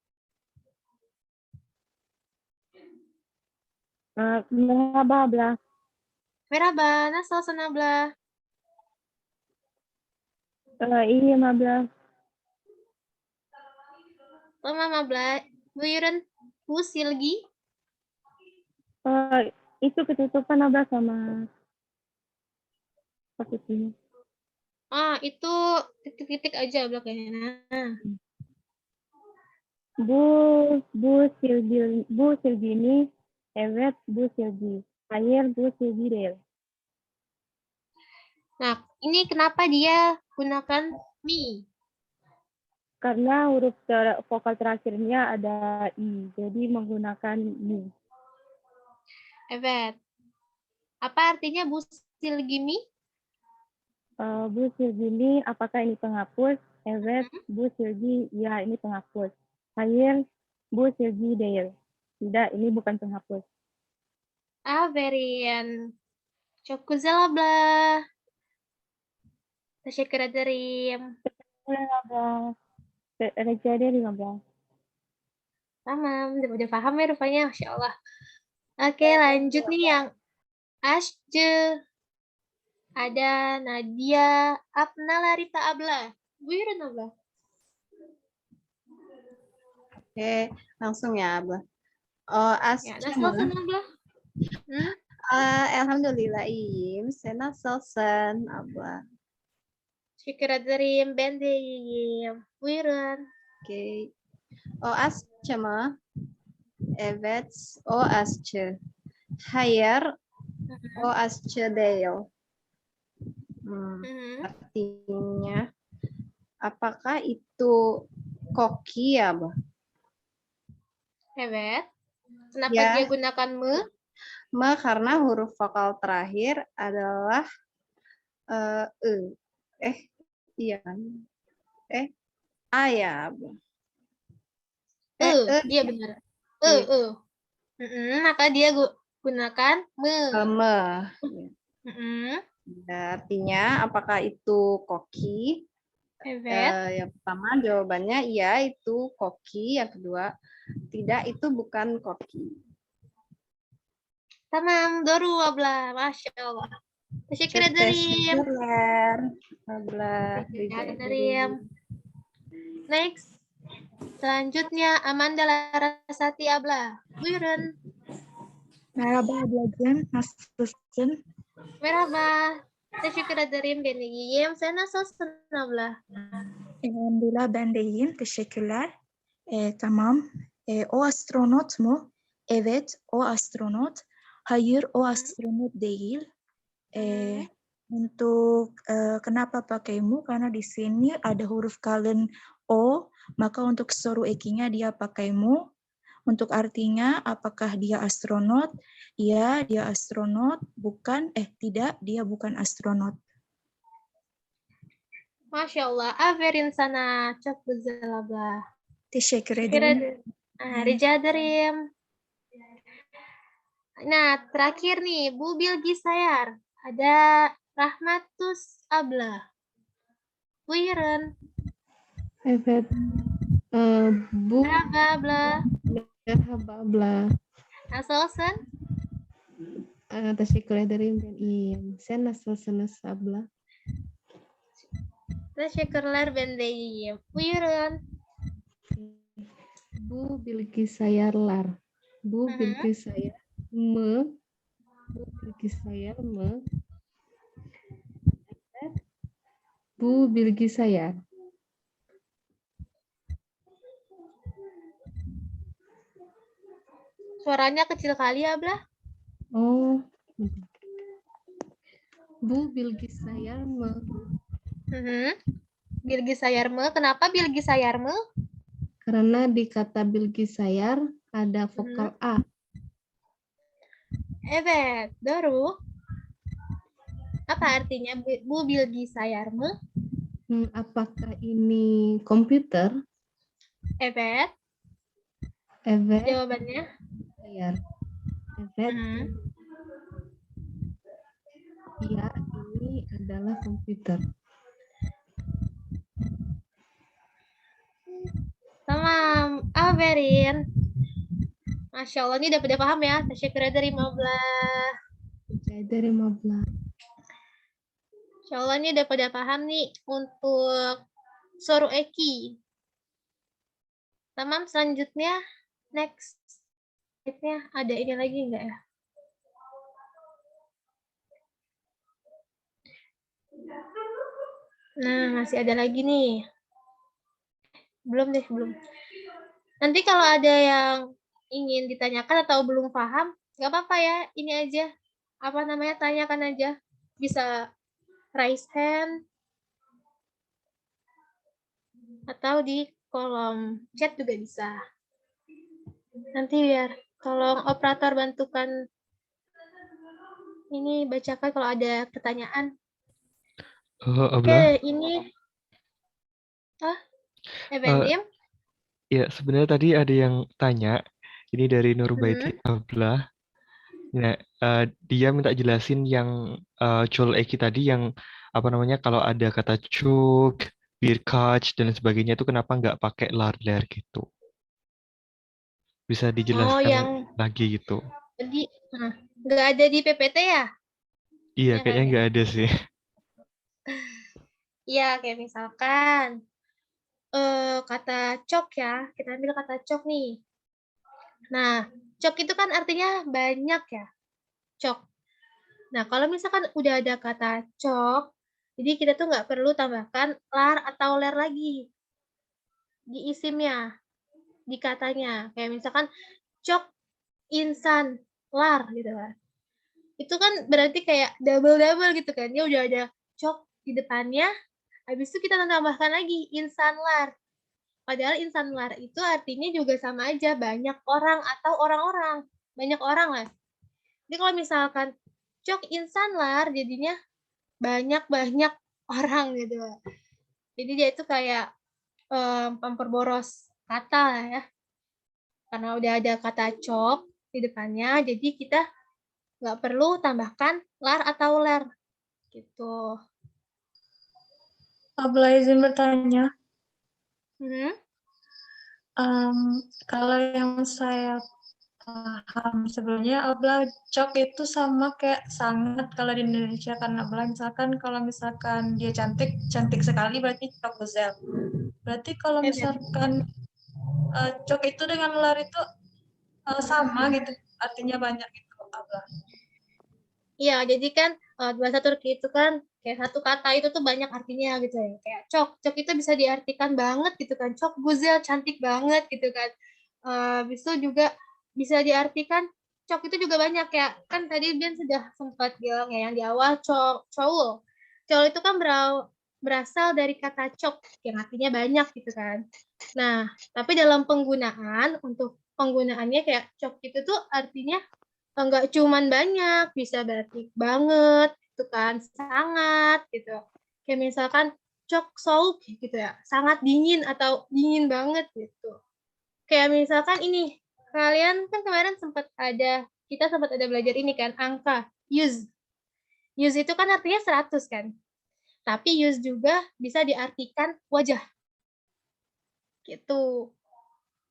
Merhaba Abla. Merhaba, nasılsın Abla? Iya, Mabla. Tama Mabla. Buyurun. Bu Silgi. Itu ketutupan Mabla sama pakai ini. Itu titik-titik aja belakangnya. Nah. Bu Silgini, evet Bu Silgi. Hayır Bu Silgi değil. Nah, ini kenapa dia gunakan mi? Karena huruf vokal terakhirnya ada i, jadi menggunakan mi. Evet. Apa artinya Bu Silgini? Bu Silgini, apakah ini penghapus? Evet, Bu Silgi, ya ini penghapus. Hayır, Bu Silgi değil. Tidak, ini bukan penghapus. Aferin. Çok güzel abla. Teşekkür ederim. Boleh Mabla. Rica ederim Mabla. Tamam, udah paham ya rupanya, Masya Allah. Oke, lanjut nih yang Asje. Ada Nadia Apna Larita Abla. Buyurun Abla. Oke, langsung ya, Abla. Ya, nasılsın Abla? Elhamdülillah iyiyim. Sen nasılsın, Abla? Teşekkür ederim, ben de iyiyim. Buyurun. Oke. O Asçı mı? Evet, o Asçı. Hayır, o Asçı değil. Artinya, apakah itu koki ya, Abla? Evet. Kenapa Ya. dia gunakan me? Me karena huruf vokal terakhir adalah iya kan? A ya, Abla. Iya benar. Maka dia gunakan me. Me. Mm-mm. Ya, artinya apakah itu koki? Evet. Yang pertama jawabannya iya itu koki. Yang kedua tidak, itu bukan koki. Tamam, doğru abla. Masya Allah. Teşekkür ederim. Teşekkürler. Abla. Teşekkür ederim. Next. Selanjutnya Amanda Larasati Abla. Buyurun. Merhaba ablacığım, nasılsın? Merhaba. Teşekkür ederim, ben iyiyim. Sen nasılsın abla? Elhamdülillah ben de iyiyim, teşekkürler. Tamam. O astronot mu? Evet, o astronot. Hayır, o astronot değil. Untuk kenapa pakai mu? Karena di sini ada huruf kalen o, maka untuk soru ekinya dia pakai mu. Untuk artinya, apakah dia astronot? Ya, dia astronot. Bukan, tidak, dia bukan astronot. Masya Allah. Aferin sana. Çok güzel abla. Teşekkür ederim. Rica ederim. Nah, terakhir nih, Bu Bilgi Sayar. Ada Rahmatus Abla. Buyurun. Evet. Bu Merhaba abla. merhaba abla. Nasılsın? Teşekkür ederim ben iyiyim. Sen nasılsınız abla? Teşekkürler, ben de iyiyim. Buyurun. Bu bilgisayarlar. Bu bilgisayar mı? Bu bilgisayar mı? Evet. Bu bilgisayar. Suaranya kecil kali ya, Abla. Oh. Bu bilgisayar mı? Bilgisayar mı? Kenapa bilgisayar mı? Karena di kata bilgisayar ada vokal A. Evet, doğru. Apa artinya Bu bilgisayar mı? Apakah ini komputer? Evet. Evet. Jawabannya? Layar. Evet. Iya, ini adalah komputer. Tamam, aferin. Masya Allah, ini udah paham ya. Teşekkür ederim, Abla. Dari Mabla. Insya Allah ini udah pada paham nih untuk soru eki. Tamam, selanjutnya next. Slide-nya ada ini lagi enggak ya? Nah, masih ada lagi nih. Belum deh, belum. Nanti kalau ada yang ingin ditanyakan atau belum paham, nggak apa-apa ya, ini aja. Apa namanya, tanyakan aja. Bisa raise hand, atau di kolom chat juga bisa. Nanti biar tolong operator bantukan ini bacakan kalau ada pertanyaan. Oke, ini Evendim. Ya, sebenarnya tadi ada yang tanya, ini dari Nurbaiti Ablah. Nah, dia minta jelasin yang Chol Eki tadi yang apa namanya kalau ada kata cuk, birkac dan sebagainya itu kenapa nggak pakai larler gitu? Bisa dijelaskan lagi gitu? Jadi nggak ada di PPT ya? Iya, kayaknya nggak ada sih. Iya, kayak misalkan kata cok ya, kita ambil kata cok nih. Nah, cok itu kan artinya banyak ya, cok. Nah, kalau misalkan udah ada kata cok, jadi kita tuh nggak perlu tambahkan lar atau ler lagi di isimnya, di katanya. Kayak misalkan cok insan lar gitu kan. Itu kan berarti kayak double-double gitu kan. Dia udah ada cok di depannya, habis itu kita tambahkan lagi insan lar. Padahal insan lar itu artinya juga sama aja, banyak orang atau orang-orang. Banyak orang lah. Jadi kalau misalkan cok insan lar, jadinya banyak-banyak orang gitu. Jadi dia itu kayak memperboros kata lah ya. Karena udah ada kata cok di depannya, jadi kita nggak perlu tambahkan lar atau ler. Gitu. Abla izin bertanya. Kalau yang saya paham sebelumnya, Abla cok itu sama kayak sangat kalau di Indonesia, karena Abla misalkan kalau misalkan dia cantik, cantik sekali berarti cok guzel. Berarti kalau misalkan cok itu dengan lar itu sama gitu, artinya banyak gitu, Abla. Iya, jadi kan bahasa Turki itu kan kayak satu kata itu tuh banyak artinya gitu ya. Kayak cok itu bisa diartikan banget gitu kan. Cok guzel, cantik banget gitu kan. Habis itu juga bisa diartikan cok itu juga banyak ya. Kan tadi Ben sudah sempat bilang ya yang di awal cowl. Cowl itu kan berasal dari kata cok yang artinya banyak gitu kan. Nah, tapi dalam penggunaan untuk penggunaannya kayak cok itu tuh artinya enggak cuman banyak, bisa berarti banget gitu kan, sangat gitu. Kayak misalkan cok souk gitu ya, sangat dingin atau dingin banget gitu. Kayak misalkan ini, kalian kan kemarin kita sempat ada belajar ini kan, angka, use. Use itu kan artinya 100 kan. Tapi use juga bisa diartikan wajah. Gitu.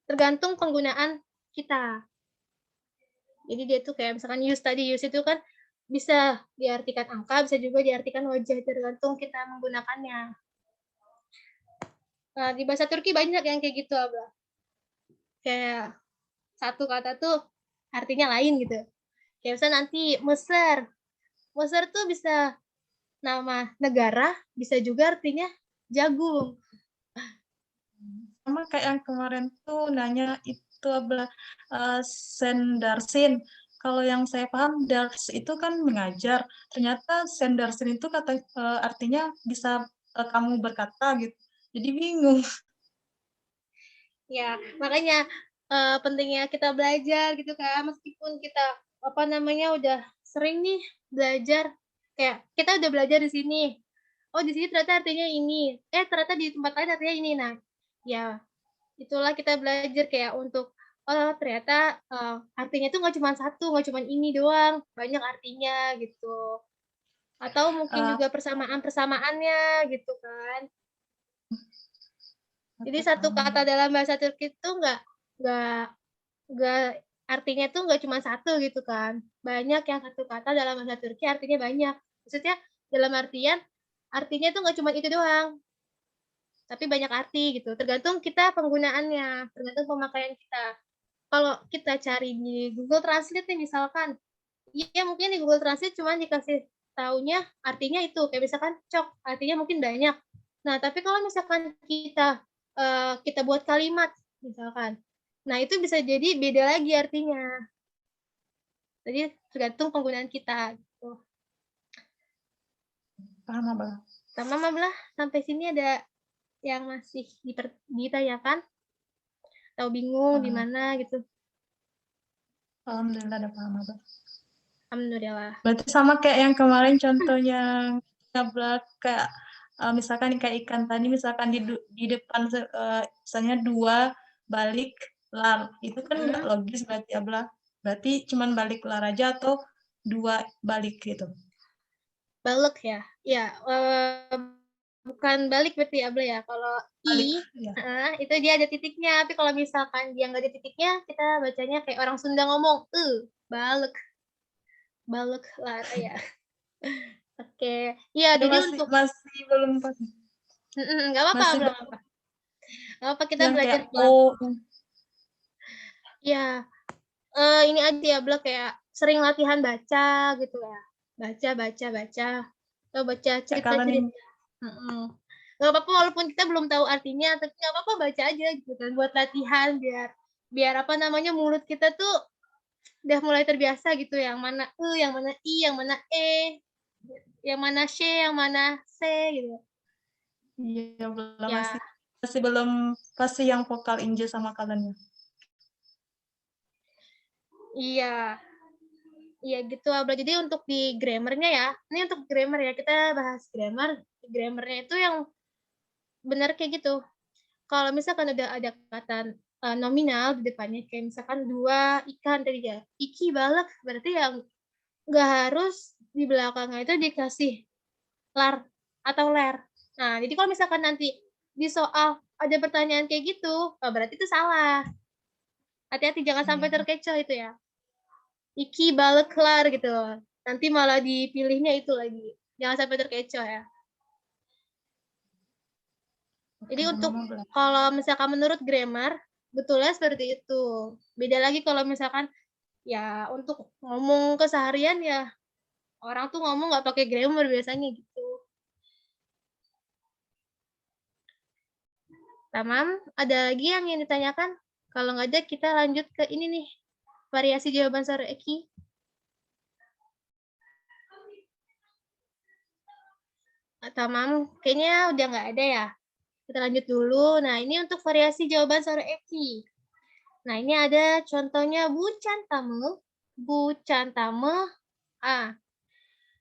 Tergantung penggunaan kita. Jadi dia tuh kayak misalkan use itu kan bisa diartikan angka, bisa juga diartikan wajah, tergantung kita menggunakannya. Nah, di bahasa Turki banyak yang kayak gitu, Abla. Kayak satu kata tuh artinya lain gitu. Kayak misalnya nanti Mesir. Mesir tuh bisa nama negara, bisa juga artinya jagung. Sama kayak yang kemarin tuh nanya itu Abla sendarsin. Kalau yang saya paham dars itu kan mengajar. Ternyata sendarsin itu artinya bisa kamu berkata gitu. Jadi bingung. Ya, makanya pentingnya kita belajar gitu kan, meskipun kita udah sering nih belajar, kayak kita udah belajar di sini. Oh, di sini ternyata artinya ini. Ternyata di tempat lain artinya ini. Nah, ya itulah kita belajar kayak untuk ternyata artinya tuh nggak cuma satu, nggak cuma ini doang, banyak artinya gitu. Atau mungkin juga persamaan-persamaannya gitu kan. Jadi satu kata dalam bahasa Turki itu nggak artinya tuh nggak cuma satu gitu kan. Banyak yang satu kata dalam bahasa Turki artinya banyak. Maksudnya dalam artian artinya tuh nggak cuma itu doang, tapi banyak arti gitu. Tergantung kita penggunaannya, tergantung pemakaian kita. Kalau kita cari di Google Translate nih misalkan, iya mungkin di Google Translate cuma dikasih taunya artinya itu, kayak misalkan cok, artinya mungkin banyak. Nah, tapi kalau misalkan kita buat kalimat misalkan, nah itu bisa jadi beda lagi artinya. Jadi tergantung penggunaan kita gitu. Paham Abla. Tamam Abla, sampai sini ada yang masih ditanyakan atau bingung di mana gitu? Alhamdulillah ada paham Abla. Alhamdulillah. Berarti sama kayak yang kemarin contohnya Abla, kayak misalkan kayak ikan tadi, misalkan di depan misalnya 2 balik lar, itu kan nggak logis berarti Abla. Berarti cuman balik lar aja atau 2 balik gitu. Balik ya? Ya, bukan balik berarti Abla ya. Kalau Balik, i, ya. itu dia ada titiknya. Tapi kalau misalkan dia nggak ada titiknya, kita bacanya kayak orang Sunda ngomong, balik. Balik lar ya. Oke. Iya, jadi masih belum pas. Nggak apa-apa, Masih Abla. Nggak apa-apa, kita yang belajar kayak O. Ya, ini aja ya, Abla, kayak sering latihan baca gitu ya. Baca. Atau baca cerita-cerita. Nggak apa-apa walaupun kita belum tahu artinya, tapi nggak apa-apa baca aja gitu kan, buat latihan biar apa namanya, mulut kita tuh udah mulai terbiasa gitu, yang mana yang mana i, yang mana e, yang mana sh, yang mana c gitu. Iya, masih belum pasti yang vokal inje sama kalennya. Iya gitu Abla. Jadi untuk di grammarnya ya, ini untuk grammar ya, kita bahas grammar. Grammarnya itu yang benar kayak gitu. Kalau misalkan udah ada kata nominal di depannya, kayak misalkan 2 ikan tadi ya, iki balek, berarti yang nggak harus di belakangnya itu dikasih lar atau ler. Nah, jadi kalau misalkan nanti di soal ada pertanyaan kayak gitu, berarti itu salah. Hati-hati jangan sampai terkecoh itu ya. Iki balek lar gitu. Nanti malah dipilihnya itu lagi. Jangan sampai terkecoh ya. Jadi untuk kalau misalkan menurut grammar, betulnya seperti itu. Beda lagi kalau misalkan ya untuk ngomong keseharian ya, orang tuh ngomong nggak pakai grammar biasanya gitu. Tamam, ada lagi yang ingin ditanyakan? Kalau nggak ada, kita lanjut ke ini nih, variasi jawaban Sor Eki. Tamam, kayaknya udah nggak ada ya. Kita lanjut dulu. Nah, ini untuk variasi jawaban Sor Eki. Nah, ini ada contohnya bucantame. Bucantame.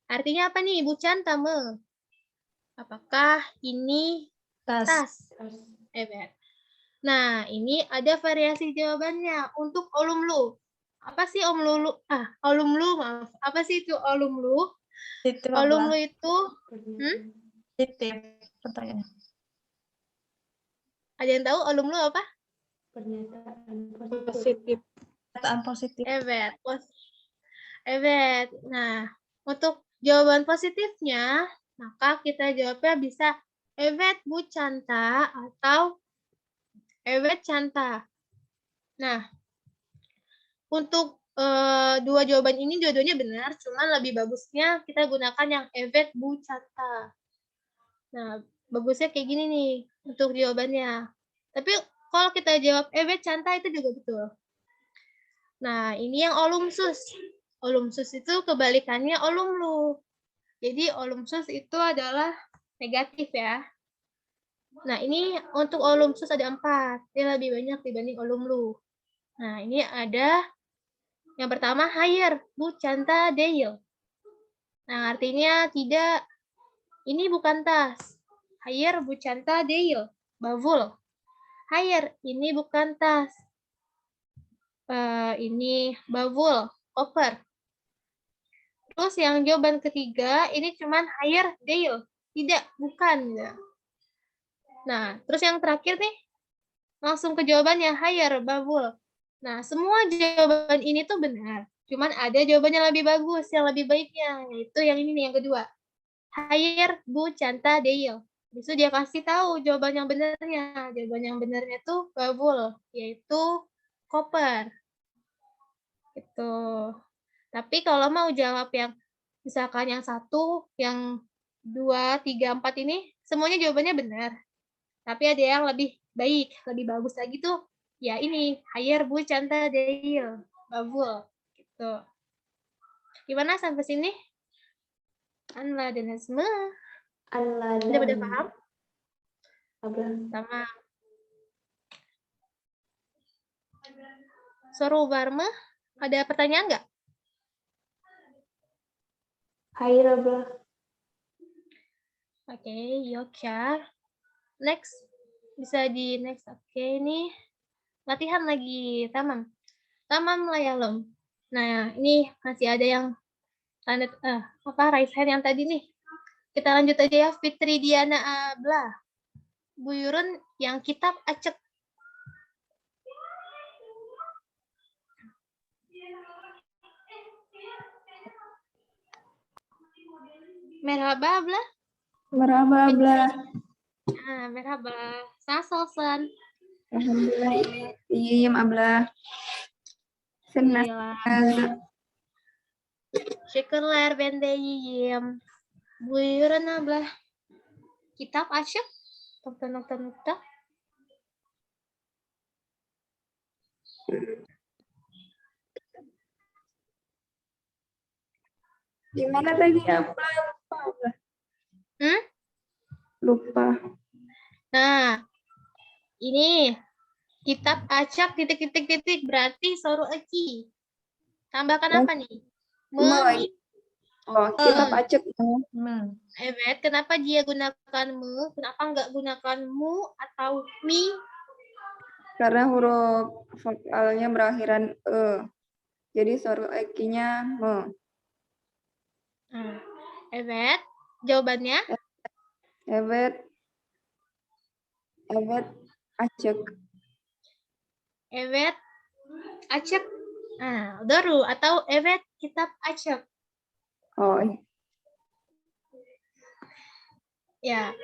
Artinya apa nih bucantame? Apakah ini tas? Nah, ini ada variasi jawabannya untuk olumlu. Apa sih olumlu? Olumlu, maaf. Apa sih itu olumlu? Olumlu itu pertanyaan. Ada yang tahu olumlu apa? Pernyataan positif. Pernyataan positif. Evet. Nah, untuk jawaban positifnya, maka kita jawabnya bisa evet bu canta atau evet canta. Nah, untuk dua jawaban ini dua-duanya benar, cuman lebih bagusnya kita gunakan yang evet bu canta. Nah, bagusnya kayak gini nih untuk jawabannya. Tapi kalau kita jawab evet canta itu juga betul. Nah, ini yang olumsus. Olumsus itu kebalikannya olumlu. Jadi olumsus itu adalah negatif ya. Nah, ini untuk olumsus ada 4. Dia lebih banyak dibanding olumlu. Nah, ini ada yang pertama higher, bu canta deil. Nah, artinya tidak, ini bukan tas. Higher bu canta deil, bavul. Higher, ini bukan tas. Ini bavul, koper. Terus yang jawaban ketiga, ini cuman higher deil. Tidak, bukan. Nah, terus yang terakhir nih, langsung ke jawabannya higher, bavul. Nah, semua jawaban ini tuh benar. Cuman ada jawaban yang lebih bagus, yang lebih baiknya. Yaitu yang ini nih, yang kedua. Hayer Bu Canta Deyil. Bisa dia kasih tahu jawaban yang benernya. Jawaban yang benernya tuh babul, yaitu koper. Itu. Tapi kalau mau jawab yang misalkan yang 1, yang 2, 3, 4 ini semuanya jawabannya benar. Tapi ada yang lebih baik, lebih bagus lagi tuh. Ya ini, Hayer Bu Canta Deyil. Babul. Gitu. Gimana sampai sini? Anla dan Asma. Udah pada paham? Sama. Soru Barma, ada pertanyaan nggak? Oke, Yokya. Next. Bisa di next. Oke, ini latihan lagi. Tamam. Tamam layalum. Nah, ini masih ada yang tanda raise hand yang tadi nih. Kita lanjut aja ya. Fitri Diana Abla. Bu Yurun yang kitab acek. Merhaba Abla. Merhaba Abla. Merhaba. Sasalsan. Alhamdulillah. Iya Abla. Senang. Syukurlah bendeyim. Buyurun Abla. Kitab acek. Nokta. Gimana tadi Abla? Lupa. Lupa. Nah, ini kitab acak titik berarti soru eki. Tambahkan apa nih? Kitab acak. Evet, kenapa dia gunakan me? Kenapa nggak gunakan mu atau mi? Karena huruf vokalnya berakhiran e. Jadi soru ekinya me. Evet, jawabannya? Evet acak. Evet acak. Doru atau evet kitab acak. Ya,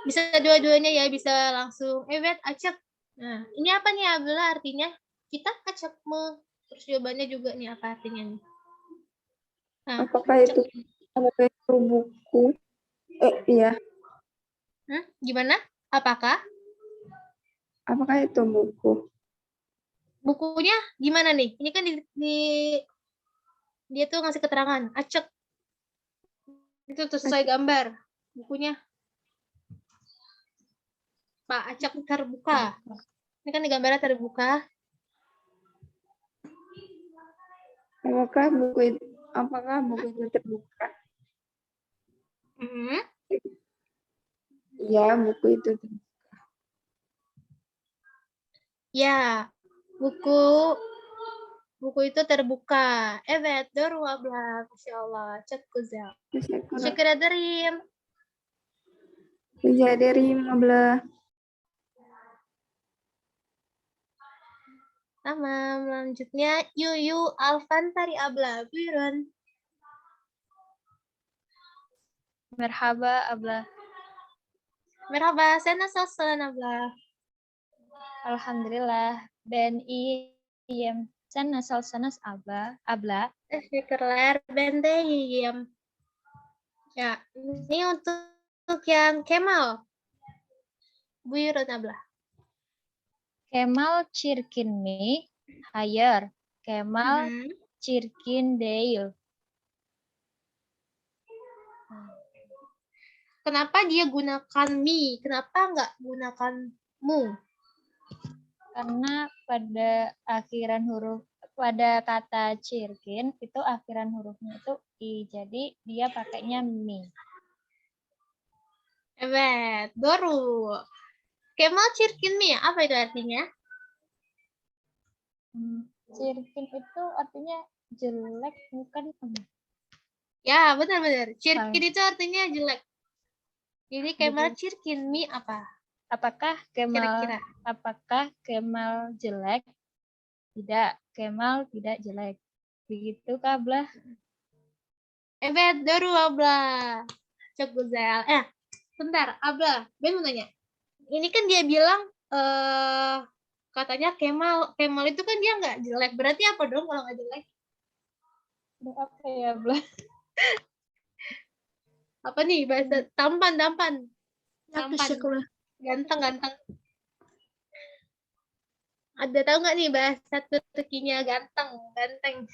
bisa dua-duanya ya, bisa langsung evet acak. Nah, ini apa nih Abdullah artinya? Kitab acak me. Terus jawabannya juga nih apa artinya nih? Nah, apakah itu buku? Iya. Gimana? Apakah itu buku? Bukunya gimana nih? Ini kan dia tuh ngasih keterangan acak. Itu tuh sesuai gambar bukunya. Pak acak terbuka. Ini kan di gambarnya terbuka. Apakah buku itu terbuka? Ya, buku itu terbuka. Ya, buku itu terbuka. Evet, doğru abla. Masyaallah, çok güzel. Teşekkür ederim. Rica ederim abla. Tamam, selanjutnya Yuyu Alfantari Abla. Buyurun. Merhaba Abla. Merhaba, saya nasılsın Abla? Alhamdulillah. Ben iyiyim. Sen nasılsınız Abla? Teşekkürler, ben de iyiyim. Ya, ini untuk yang Kemal. Buyurun Abla. Kemal çirkin mi? Hayır. Kemal çirkin değil. Kenapa dia gunakan mi? Kenapa nggak gunakan mu? Karena pada kata çirkin itu akhiran hurufnya itu i, jadi dia pakainya mi. Evet, doğru. Kemal çirkin mi? Apa itu artinya? Çirkin itu artinya jelek, bukan? Ya, benar-benar. Çirkin itu artinya jelek. Jadi Kemal çirkin mi apa? Apakah Kemal jelek? Tidak, Kemal tidak jelek. Begitu Kak Abla? Evet, doğru abla. Cok Guzel. Bentar, Abla. Ben mau nanya. Ini kan dia bilang katanya Kemal itu kan dia nggak jelek. Berarti apa dong kalau nggak jelek? Apa ya, Bla? Apa nih bahasa tampan? Ya, Tampan. syukur. Ganteng. Ada tahu nggak nih bahasa Turkinya ganteng?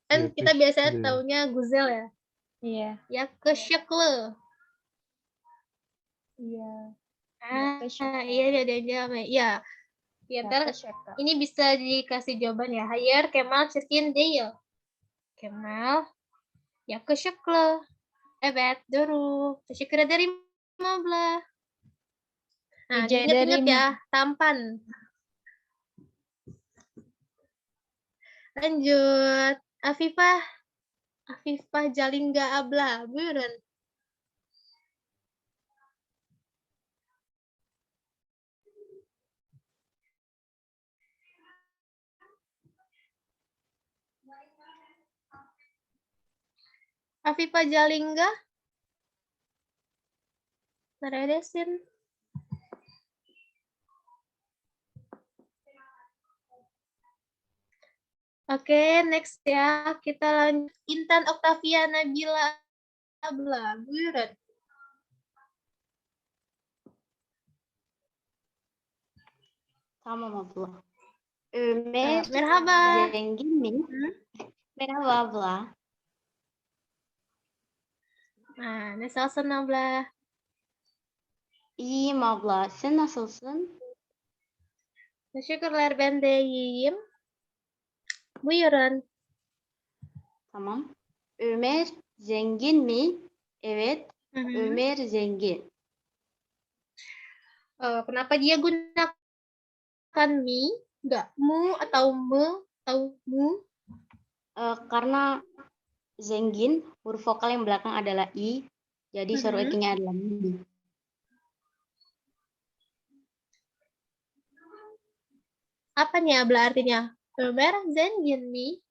Kan Ya, kita biasanya teşekkür. taunya Guzel ya. Iya. Ya kesyekle. Iya. Iya ada yang jawab ya. Ya, ntar ini bisa dikasih jawaban ya. Hayır, Kemal çirkin değil. Kemal yakışıklı. Evet, doğru. Teşekkür ederim abla. Nah, Rica ingat-ingat ederim. ya, tampan. Lanjut. Afifah Jalingga Abla. Buyurun. Afifah Jalingga. Neredesin. Oke, next ya. Kita lanjut. Intan Oktavia Nabila Abla. Buyurun. Tamam abla. Ömer Merhaba. zengin mi? Merhaba abla. Nah, nasılsın abla? İyiyim abla. Sen nasılsın? Teşekkürler, ben de iyiyim. Buyurun. Tamam. Ömer zengin mi? Evet. Ömer zengin. Kenapa dia gunakan mi? Enggak mu atau me atau mu? Karena zengin, huruf vokal yang belakang adalah i. Jadi suara nya adalah mi. Apa nih abla artinya? Ömer zengin mi?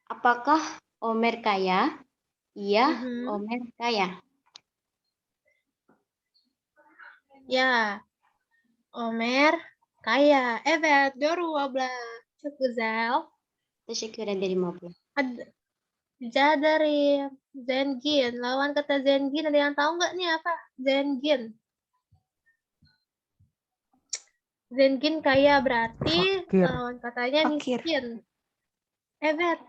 Apakah Omer kaya? Iya, Omer kaya. Ya, Ömer kaya. Evet, doğru abla. Çok güzel. Teşekkür ederim abla. Rica ederim. Zengin. Lawan kata zengin ada yang tahu nggak nih apa? Zengin. Zengin kaya berarti Fakir. lawan katanya Fakir. miskin. Evet.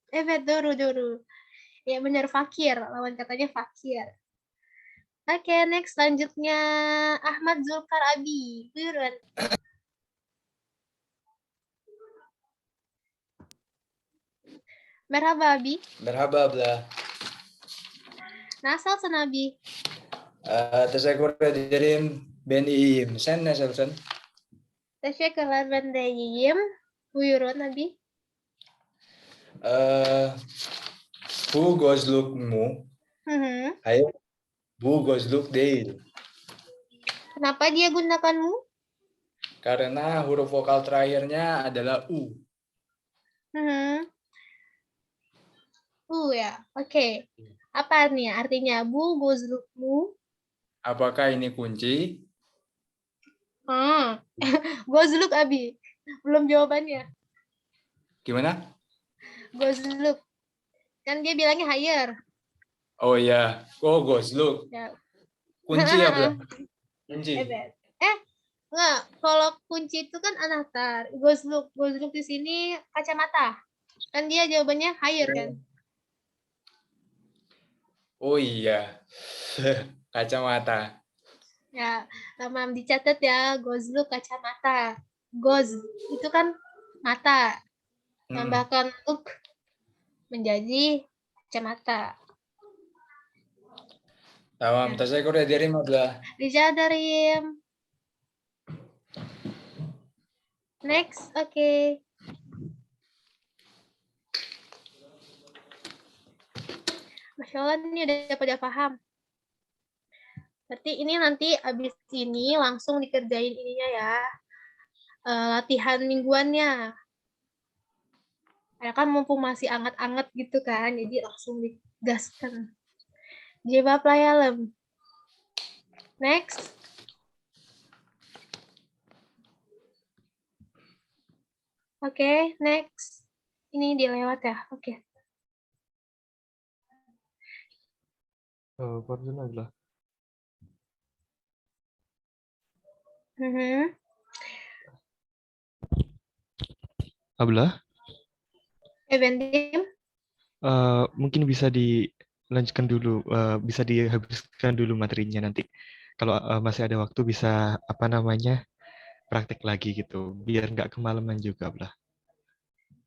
Evet, doğru. Ya benar, fakir. Lawan katanya fakir. Oke, next selanjutnya Ahmad Zulkar Abi. Buyurun. Merhaba Abi. Merhaba abla. Nasılsın Abi? Teşekkür ederim. Ben iyiyim. Sen nasılsın? Teşekkürler, ben de iyiyim. Buyurun Abi. Bu gözlükmü? Hayır. Bu gözlük değil. Kenapa dia gunakan mu? Karena huruf vokal terakhirnya adalah u. Ya. Oke. Apa nih artinya? Bu gözlükmü? Apakah ini kunci? Gözlük Abi. Belum jawabannya. Gimana? Gözlük. Kan dia bilangnya hayır. Oh iya. Oh, gözlük. Ya. Kunci ya, Bla? Kunci. Evet. Enggak. Kalau kunci itu kan anahtar. Gözlük di sini kacamata. Kan dia jawabannya hayır kan? Oh iya. Kacamata. Ya, tamam dicatat ya. Gözlük kacamata. Göz itu kan mata. Tambahkan luk menjadi kacamata. Tamam, teşekkür ederim abla. Rica ederim. Next, oke. Masya Allah, ini udah pada paham. Berarti ini nanti abis ini langsung dikerjain ininya ya. Latihan mingguannya. Ya kan mumpung masih anget-anget gitu kan, jadi langsung digaskan. Jawab layalem. Next. Oke, next. Ini dilewat ya. Oke. Pardon Ablah. Ablah, Eventim. mungkin bisa dilanjutkan dulu, bisa dihabiskan dulu materinya nanti. Kalau masih ada waktu bisa apa namanya praktek lagi gitu, biar nggak kemalaman juga, Ablah.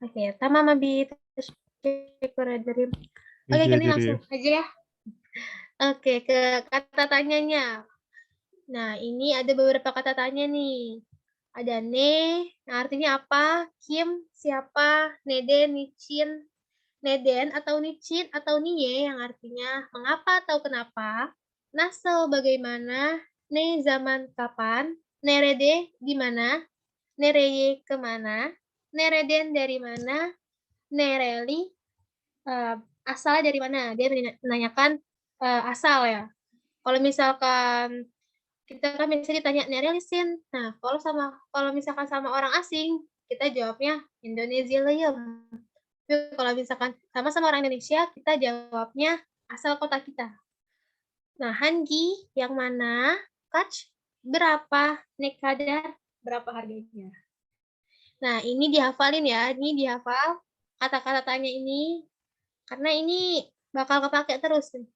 Oke, tamam abi. Oke, Iya, gini jadi langsung aja ya. Oke, ke kata tanyanya. Nah, ini ada beberapa kata tanya nih. Ada ne, nah artinya apa? Kim, siapa? Neden, nicin, neden atau nicin atau niye yang artinya mengapa atau kenapa? Nasel bagaimana? Ne zaman kapan? Nerede di mana? Nereye kemana? Nereden dari mana? Nereli asalnya dari mana? Dia menanyakan asal ya. Kalau misalkan kita kan biasanya ditanya nerelisin. Nah, kalau misalkan sama orang asing, kita jawabnya Indonesia leuyeum. Tapi kalau misalkan sama orang Indonesia, kita jawabnya asal kota kita. Nah, Hangi yang mana? Kach berapa? Nekadar berapa harganya? Nah, ini dihafalin ya. Ini dihafal kata-kata tanya ini karena ini bakal kepake terus nih.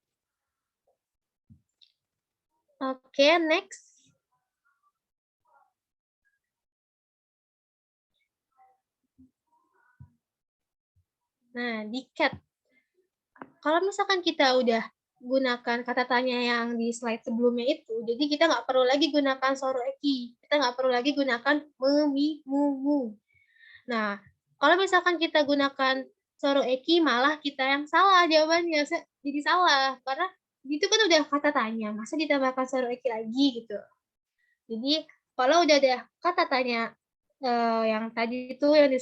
Oke, next. Nah, di cat. Kalau misalkan kita udah gunakan kata tanya yang di slide sebelumnya itu, jadi kita nggak perlu lagi gunakan soro eki. Kita nggak perlu lagi gunakan memi, mu. Nah, kalau misalkan kita gunakan soro eki, malah kita yang salah jawabannya. Jadi salah, karena itu kan udah kata tanya, masa ditambahkan soro eki lagi gitu. Jadi, kalau udah ada kata tanya yang tadi itu yang di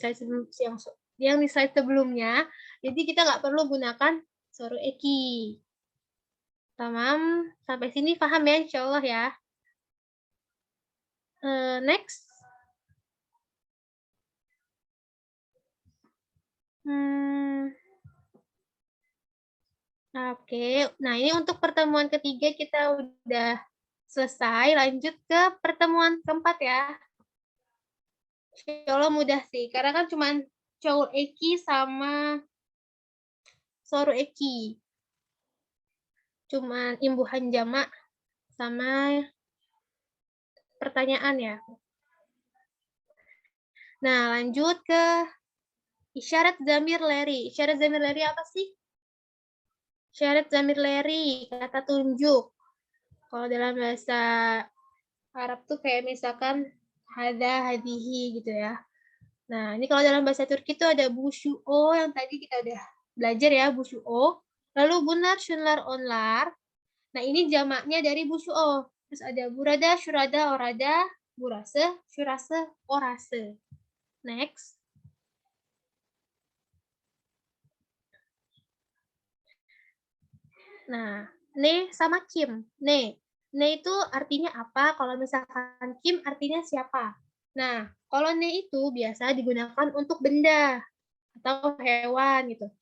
slide sebelumnya, jadi kita nggak perlu gunakan soro eki. Tamam, sampai sini paham ya insya Allah ya. Next. Oke, nah ini untuk pertemuan ketiga kita udah selesai, lanjut ke pertemuan keempat ya. Insya Allah mudah sih, karena kan cuma coul eki sama soro eki. Cuman imbuhan jamak sama pertanyaan ya. Nah, lanjut ke isyarat zamir leri. Isyarat zamir leri apa sih? Isyarat zamir leri, kata tunjuk. Kalau dalam bahasa Arab tuh kayak misalkan hada, hadihi gitu ya. Nah, ini kalau dalam bahasa Turki tuh ada busyu'o yang tadi kita udah belajar ya, busyu'o. Lalu bunar, shunlar, onlar. Nah, ini jamaknya dari busyu'o. Terus ada burada, syurada, orada, burase, syurase, orase. Next. Nah, ne sama kim. Ne itu artinya apa? Kalau misalkan kim artinya siapa? Nah, kalau ne itu biasa digunakan untuk benda atau hewan gitu.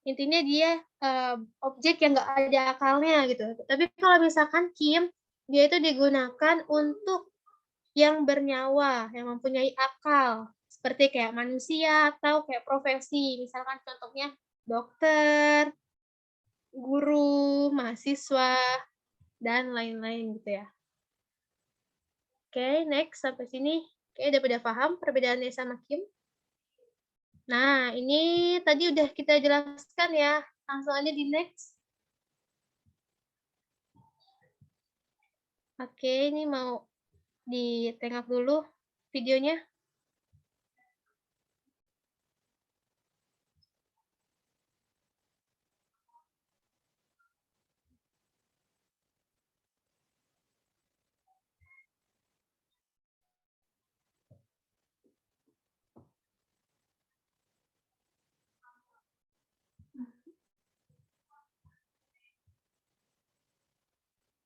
Intinya dia objek yang nggak ada akalnya gitu. Tapi kalau misalkan kim, dia itu digunakan untuk yang bernyawa, yang mempunyai akal. Seperti kayak manusia atau kayak profesi. Misalkan contohnya dokter, guru, mahasiswa, dan lain-lain gitu ya. Oke, next. Sampai sini kayaknya udah pada paham perbedaannya sama Kim. Nah, ini tadi udah kita jelaskan ya. Langsung aja di next. Oke, ini mau ditengok dulu videonya.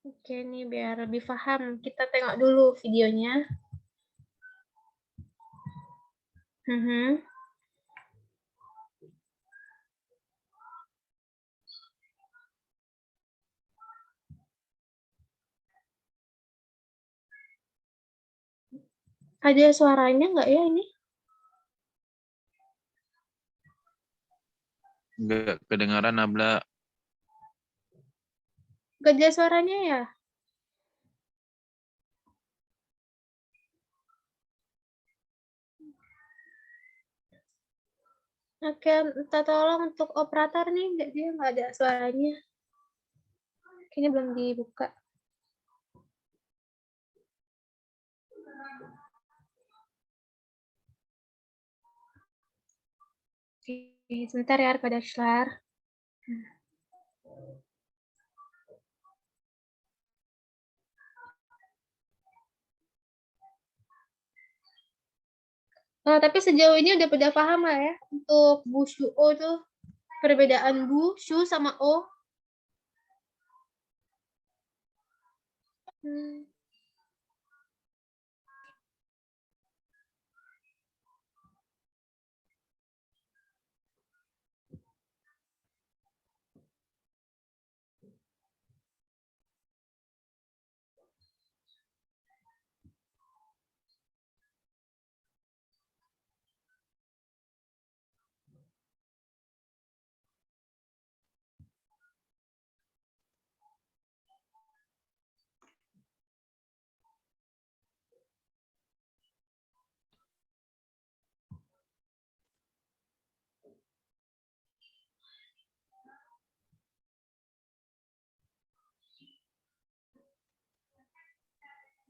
Oke nih, biar lebih paham, kita tengok dulu videonya. Ada suaranya nggak ya ini? Nggak kedengaran, Abla. Nggak ada suaranya ya? Oke, minta tolong untuk operator nih, dia nggak ada suaranya. Kayaknya belum dibuka. Oke, sebentar ya arkadaşlar. Nah, tapi sejauh ini udah pada paham lah ya untuk bu, shu, o tuh perbedaan bu, shu sama o.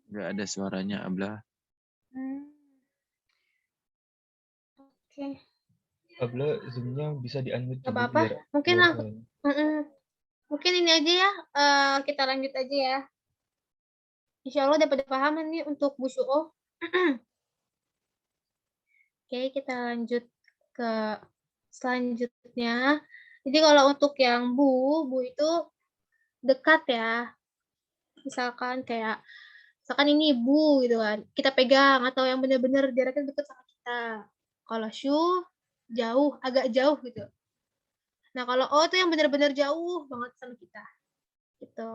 Nggak ada suaranya, Abla. Oke. Abla, Zoom-nya bisa di-unmute Gak dulu apa-apa. biar Mungkin keluar aku, suaranya. mungkin ini aja ya. Kita lanjut aja ya. Insya Allah dapat paham nih untuk bu, shu, o. Oke, kita lanjut ke selanjutnya. Jadi kalau untuk yang bu itu dekat ya. Misalkan ini bu gitu kan. Kita pegang atau yang benar-benar jaraknya dekat sama kita. Kalau shu jauh, agak jauh gitu. Nah, kalau o itu yang benar-benar jauh banget sama kita. Gitu.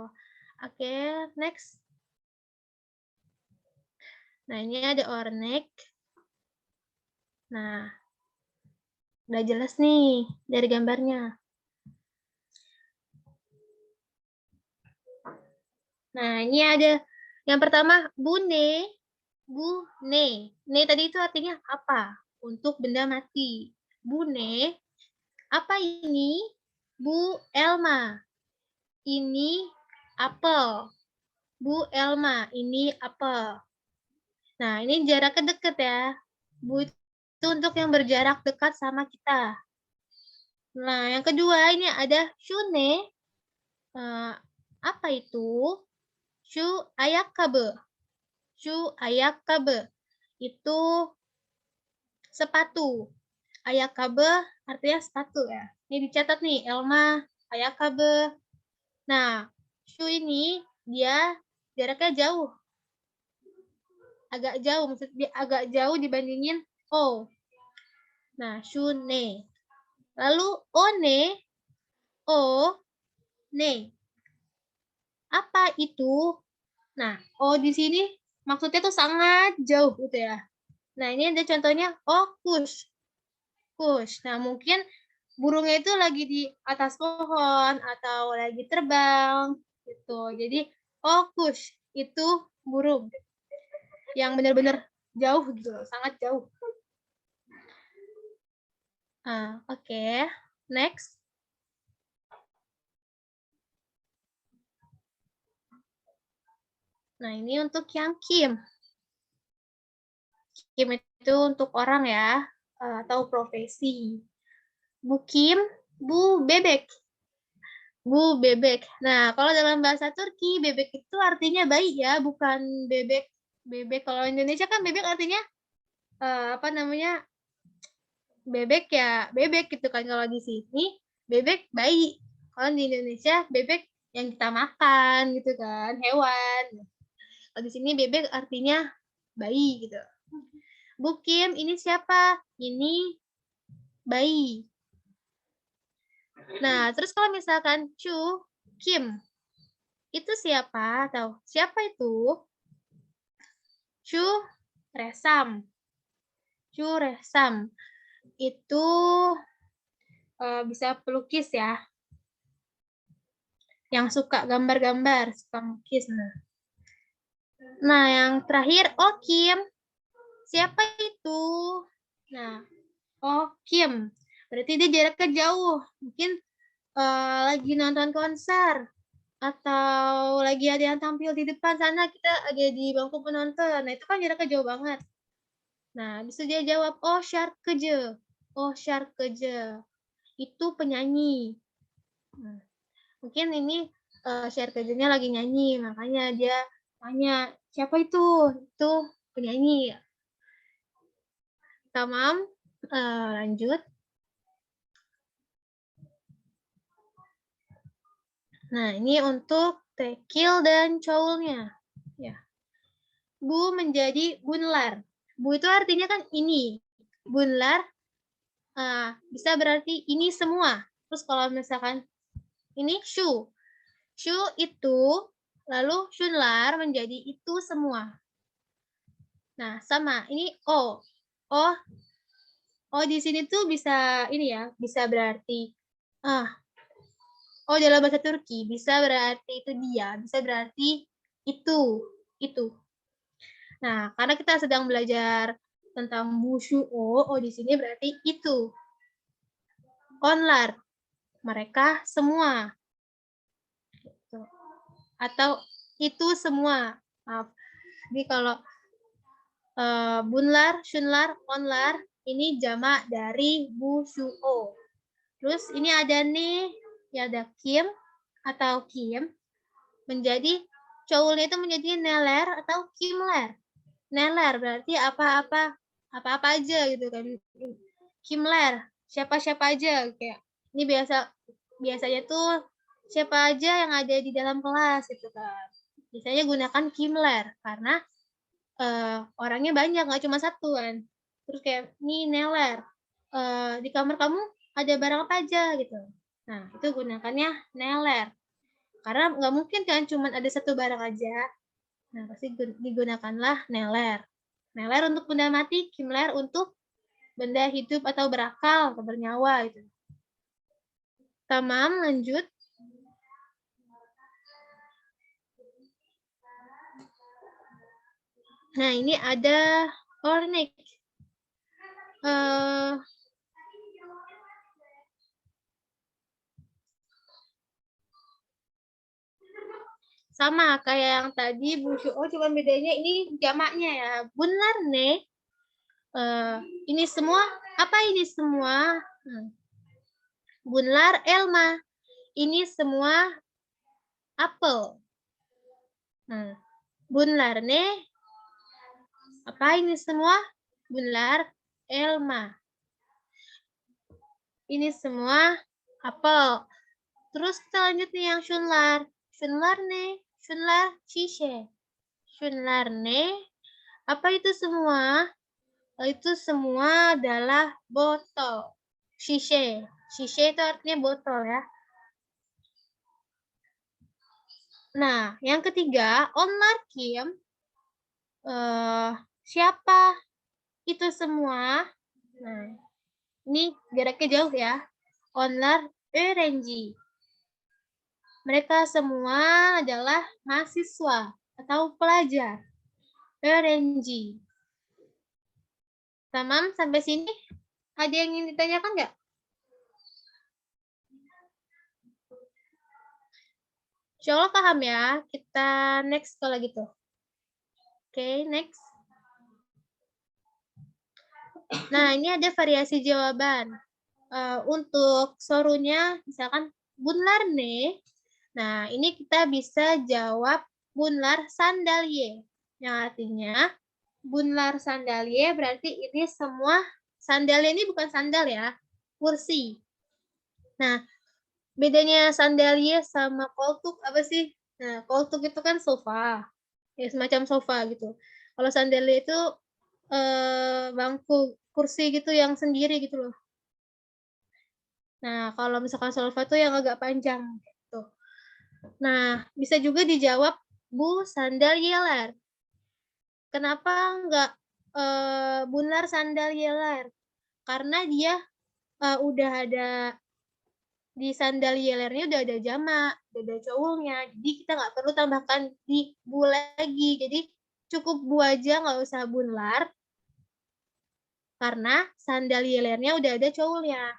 Oke, next. Nah, ini ada ornek. Nah, udah jelas nih dari gambarnya. Nah, ini ada yang pertama, bune. Bune. Ne tadi itu artinya apa? Untuk benda mati. Bune. Apa ini? Bu Elma. Ini apel. Bu Elma, ini apel. Nah, ini jaraknya dekat ya. Bu itu untuk yang berjarak dekat sama kita. Nah, yang kedua ini ada shune. Apa itu? Shu ayakabe. Shu ayakabe. Itu sepatu. Ayakabe artinya sepatu ya. Ini dicatat nih, Elma ayakabe. Nah, shu ini dia jaraknya jauh. Agak jauh, maksudnya agak jauh dibandingin o. Nah, shune. Lalu one, o, ne. Apa itu? Nah, o di sini maksudnya tuh sangat jauh gitu ya. Nah, ini ada contohnya kush. Kush. Nah, mungkin burungnya itu lagi di atas pohon atau lagi terbang gitu. Jadi, kush itu burung yang benar-benar jauh gitu, sangat jauh. Oke. Next. Nah, ini untuk yang Kim. Kim itu untuk orang ya, atau profesi. Bu Kim, Bu Bebek. Bu bebek. Nah, kalau dalam bahasa Turki, bebek itu artinya bayi ya, bukan bebek. Bebek kalau Indonesia kan bebek artinya bebek ya, bebek gitu kan. Kalau di sini bebek bayi. Kalau di Indonesia bebek yang kita makan gitu kan, hewan. Di sini bebek artinya bayi gitu. Bu Kim, ini siapa? Ini bayi. Nah, terus kalau misalkan Chu, Kim, itu siapa? Atau siapa itu? Chu, Resam. Chu, Resam. Itu bisa pelukis ya. Yang suka gambar-gambar, suka melukis. Nah, yang terakhir, Oh Kim. Siapa itu? Nah, Oh Kim. Berarti dia jaraknya jauh. Mungkin lagi nonton konser. Atau lagi ada yang tampil di depan sana, kita ada di bangku penonton. Nah, itu kan jaraknya jauh banget. Nah, bisa dia jawab, Oh Sharkeje. Oh Sharkeje. Itu penyanyi. Nah, mungkin ini Sharkeje-nya lagi nyanyi, makanya dia tanya, siapa itu? Itu penyanyi. Tamam, lanjut. Nah, ini untuk tekil dan coulnya. Ya. Bu menjadi bunlar. Bu itu artinya kan ini. Bunlar bisa berarti ini semua. Terus kalau misalkan ini shu. Shu itu, lalu shunlar menjadi itu semua. Nah, sama. Ini o. Oh, di sini tuh bisa ini ya, bisa berarti dalam bahasa Turki bisa berarti itu dia, bisa berarti itu. Nah, karena kita sedang belajar tentang bushuo, di sini berarti itu. Onlar, mereka semua. Atau itu semua. Maaf. Jadi kalau bunlar, shunlar, onlar, ini jamak dari bushuo. Terus ini ada nih, ya ada Kim atau Kim, menjadi coulnya itu menjadi neler atau kimler. Neler berarti apa-apa aja gitu kan. Kimler, siapa-siapa aja kayak. Ini biasanya tuh siapa aja yang ada di dalam kelas gitu kan. Biasanya gunakan kimler karena orangnya banyak, nggak cuma satu kan. Terus kayak ini neler. Di kamar kamu ada barang apa aja gitu. Nah, itu gunakannya neler. Karena nggak mungkin kan cuma ada satu barang aja. Nah, pasti digunakanlah neler. Neler untuk benda mati, kimler untuk benda hidup atau berakal atau bernyawa itu. Tamam, lanjut. Nah, ini ada ornik. Sama kayak yang tadi bushuo, cuma bedanya ini jamaknya ya. Bunlarne. Ini semua, apa ini semua? Bunlar elma. Ini semua apel. Bunlarne. Apa ini semua? Bunlar elma. Ini semua apel. Terus kita lanjut nih yang shunlar. Shunlarne. Shunlar shishe. Shunlarne. Apa itu semua? Itu semua adalah botol. Shishe. Shishe itu artinya botol ya. Nah, yang ketiga, onlar Kim. Siapa itu semua? Nah, ini jaraknya jauh ya. Onlar öğrenci. Mereka semua adalah mahasiswa atau pelajar. Öğrenci. Tamam, sampai sini ada yang ingin ditanyakan nggak? Insya Allah paham ya. Kita next kalau gitu. Oke, next. Nah, ini ada variasi jawaban. Untuk sorunya, misalkan bunlarne. Nah, ini kita bisa jawab bunlar sandalye. Yang artinya, bunlar sandalye berarti ini semua, sandalye ini bukan sandal ya, kursi. Nah, bedanya sandalia sama koltuk apa sih? Nah, koltuk itu kan sofa. Ya semacam sofa gitu. Kalau sandalia itu bangku, kursi gitu yang sendiri gitu loh. Nah, kalau misalkan sofa tuh yang agak panjang gitu. Nah, bisa juga dijawab Bu sandal yeler. Kenapa enggak Bunlar sandal yeler? Karena dia udah ada di sandal yelernya udah ada jamak, udah ada cowulnya. Jadi kita nggak perlu tambahkan di bu lagi. Jadi cukup bu aja, nggak usah bunlar. Karena sandal yelernya udah ada cowulnya.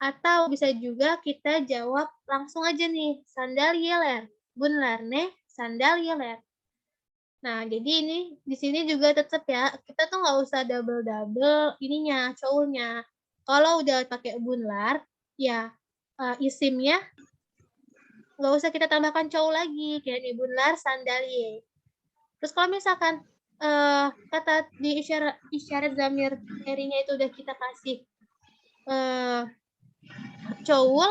Atau bisa juga kita jawab langsung aja nih, sandal yeler. Bunlar nih, sandal yeler. Nah, jadi ini di sini juga tetap ya, kita tuh nggak usah double-double ininya, cowulnya. Kalau udah pakai bunlar, ya isimnya nggak usah kita tambahkan cowul lagi, kayak nih bunlar sandalye. Terus kalau misalkan kata di isyarat zamir terinya itu udah kita kasih cowul,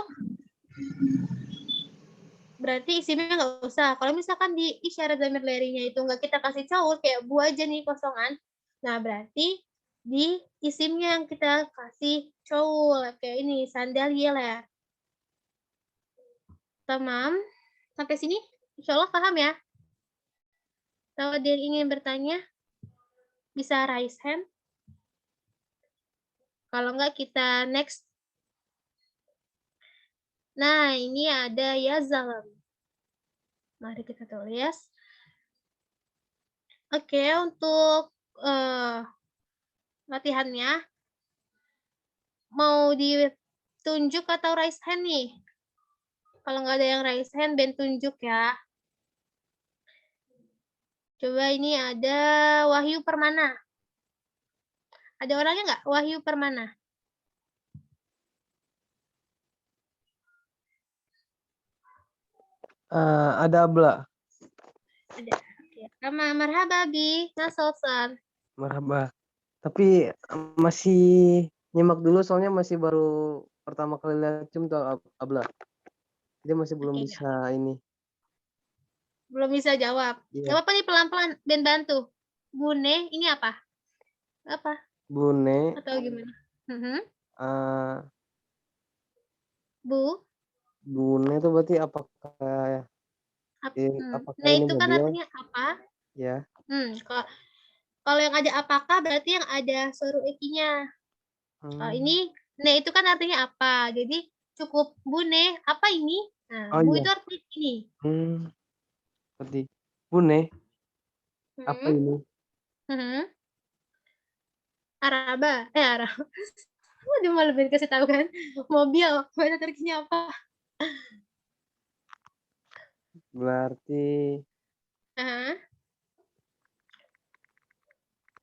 berarti isimnya nggak usah. Kalau misalkan di isyarat zamir lerinya itu nggak kita kasih cowul, kayak bu aja nih kosongan, nah berarti di isimnya yang kita kasih cowul, kayak ini, sandal yeler. Tamam? Sampai sini? Insya Allah paham ya? Kalau ada yang ingin bertanya, bisa raise hand. Kalau nggak, kita next. Nah, ini ada ya zalam. Mari kita tulis. Oke, untuk latihannya, mau ditunjuk atau raise hand nih? Kalau nggak ada yang raise hand, Ben tunjuk ya. Coba ini ada Wahyu Permana. Ada orangnya nggak? Wahyu Permana. Ada Abla. Ada. Oke. Sama marhaba Bi, nasosan. Marhaba. Tapi masih nyimak dulu soalnya masih baru pertama kali lihat Zoom tuh Abla. Dia masih belum bisa ini. Belum bisa jawab. Iya. Gak apa-apa nih, pelan-pelan Ben bantu. Bune, ini apa? Apa? Bune. Atau gimana? Bu. Bune itu berarti apakah apakah Nah, ini itu kan mobil? artinya apa? Ya. Kalau yang ada apakah berarti yang ada suruh ikinya. Kalau ini, nah itu kan artinya apa? Jadi cukup bune, apa ini? Nah, Oh, bu iya. itu artinya ini. Seperti Bune. Apa ini? Araba, Araba. Udah malah Ben kasih tahu kan. Mobil, bahasa Turkinya apa? Berarti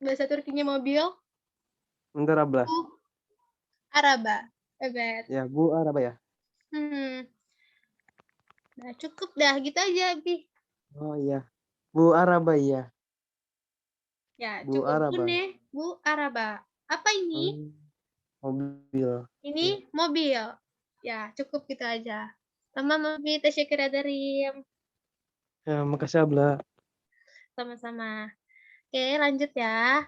Bahasa Turkinya mobil. bentar Abla. Araba. Evet. Ya, Bu Araba ya. Nah, cukup dah gitu aja, Bi. Oh iya. Bu Araba ya. Ya, Bu cukup Araba. Bune, Bu Araba. Apa ini? Mobil. Ini mobil. Ya, cukup gitu aja. Tamam, Bi. Tasyakir adarim. Ya, makasih Abla. Sama-sama. Oke, lanjut ya.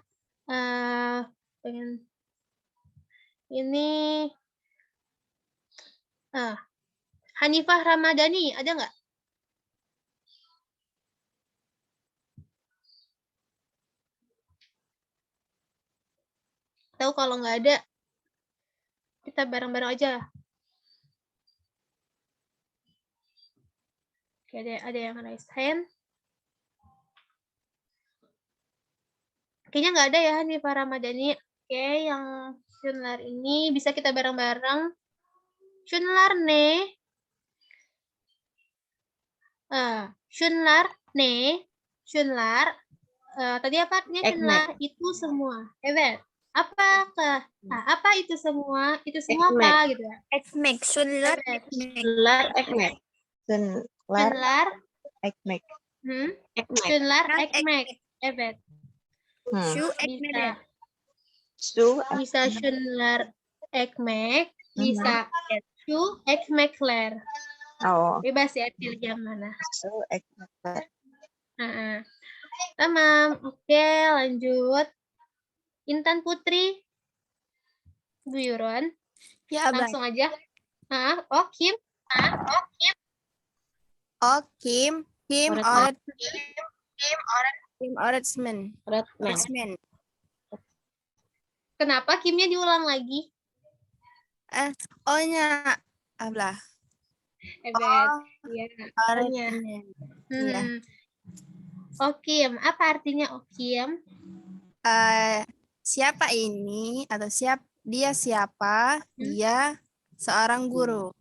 Pengen ini Hanifah Ramadhani, ada nggak? Tahu kalau nggak ada, kita bareng-bareng aja. Oke, ada yang raise hand. Kayaknya nggak ada ya Hanifah Ramadhani. Oke, yang Shunlar ini bisa kita bareng-bareng. Shunlar ne. Shunlar ne. Shunlar. Tadi apa artinya Shunlar? Itu semua. Evet. Apakah? Apa itu semua? Itu semua apa gitu ya? Ekmek. Shunlar ekmek. Shunlar ekmek. Shunlar ekmek. Evet. Bisa shunlar ekmek, bisa Shu ekmekler. Oh. Bebas ya pilih yang mana. Shu ekmekler. Tamam. Oke, lanjut. Intan Putri. Bu Yuron. Ya, langsung aja. Oh, Kim. Oh, Kim Oretman. Kenapa Kimnya diulang lagi? O-nya Ablah. Iya, O-nya. Iya. Okim, apa artinya Okim? Siapa ini atau dia siapa? Dia seorang guru.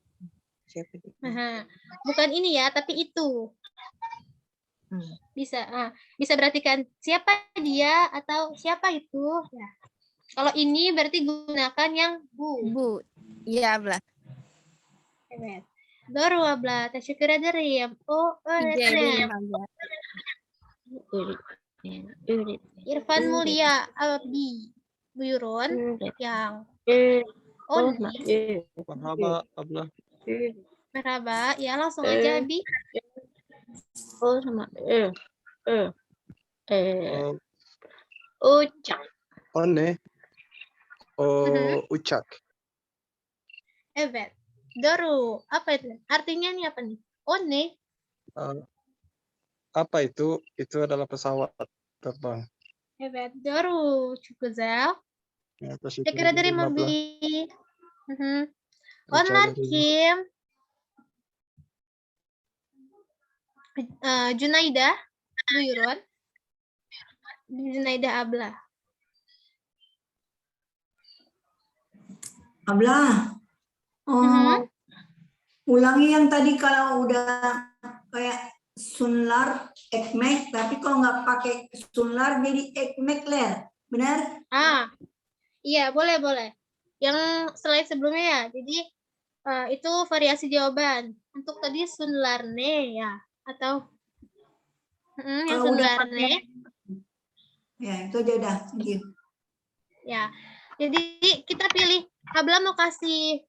Bukan ini ya, tapi itu. Bisa berartikan siapa dia atau siapa itu. Ya. Kalau ini berarti gunakan yang bu. Iya, Ablah. Evet. Doğru abla. Teşekkür ederim. O öğretmen. Irfan Mulia Abi. Buyurun. Yang Marhaba, abla. Merhaba. Ya, langsung aja, Abi. Sama Ucak. One. Ucak. Evet. Doğru. Apa itu? Artinya nih apa nih? One. Apa itu? Itu adalah pesawat terbang. Evet. Doğru. Çok güzel. Teşekkür ederim abi. Onlar kim? Junaidah. Buyurun. Junaidah Abla. Ablah. Ulangi yang tadi kalau udah kayak sunlar, ekmek, tapi kalau nggak pakai sunlar jadi ekmekler, benar? Iya boleh. Yang slide sebelumnya ya, jadi itu variasi jawaban. Untuk tadi sunlarne ya, atau yang sunlarne. Ya itu aja udah, thank you. Ya, jadi kita pilih. Abla mau kasih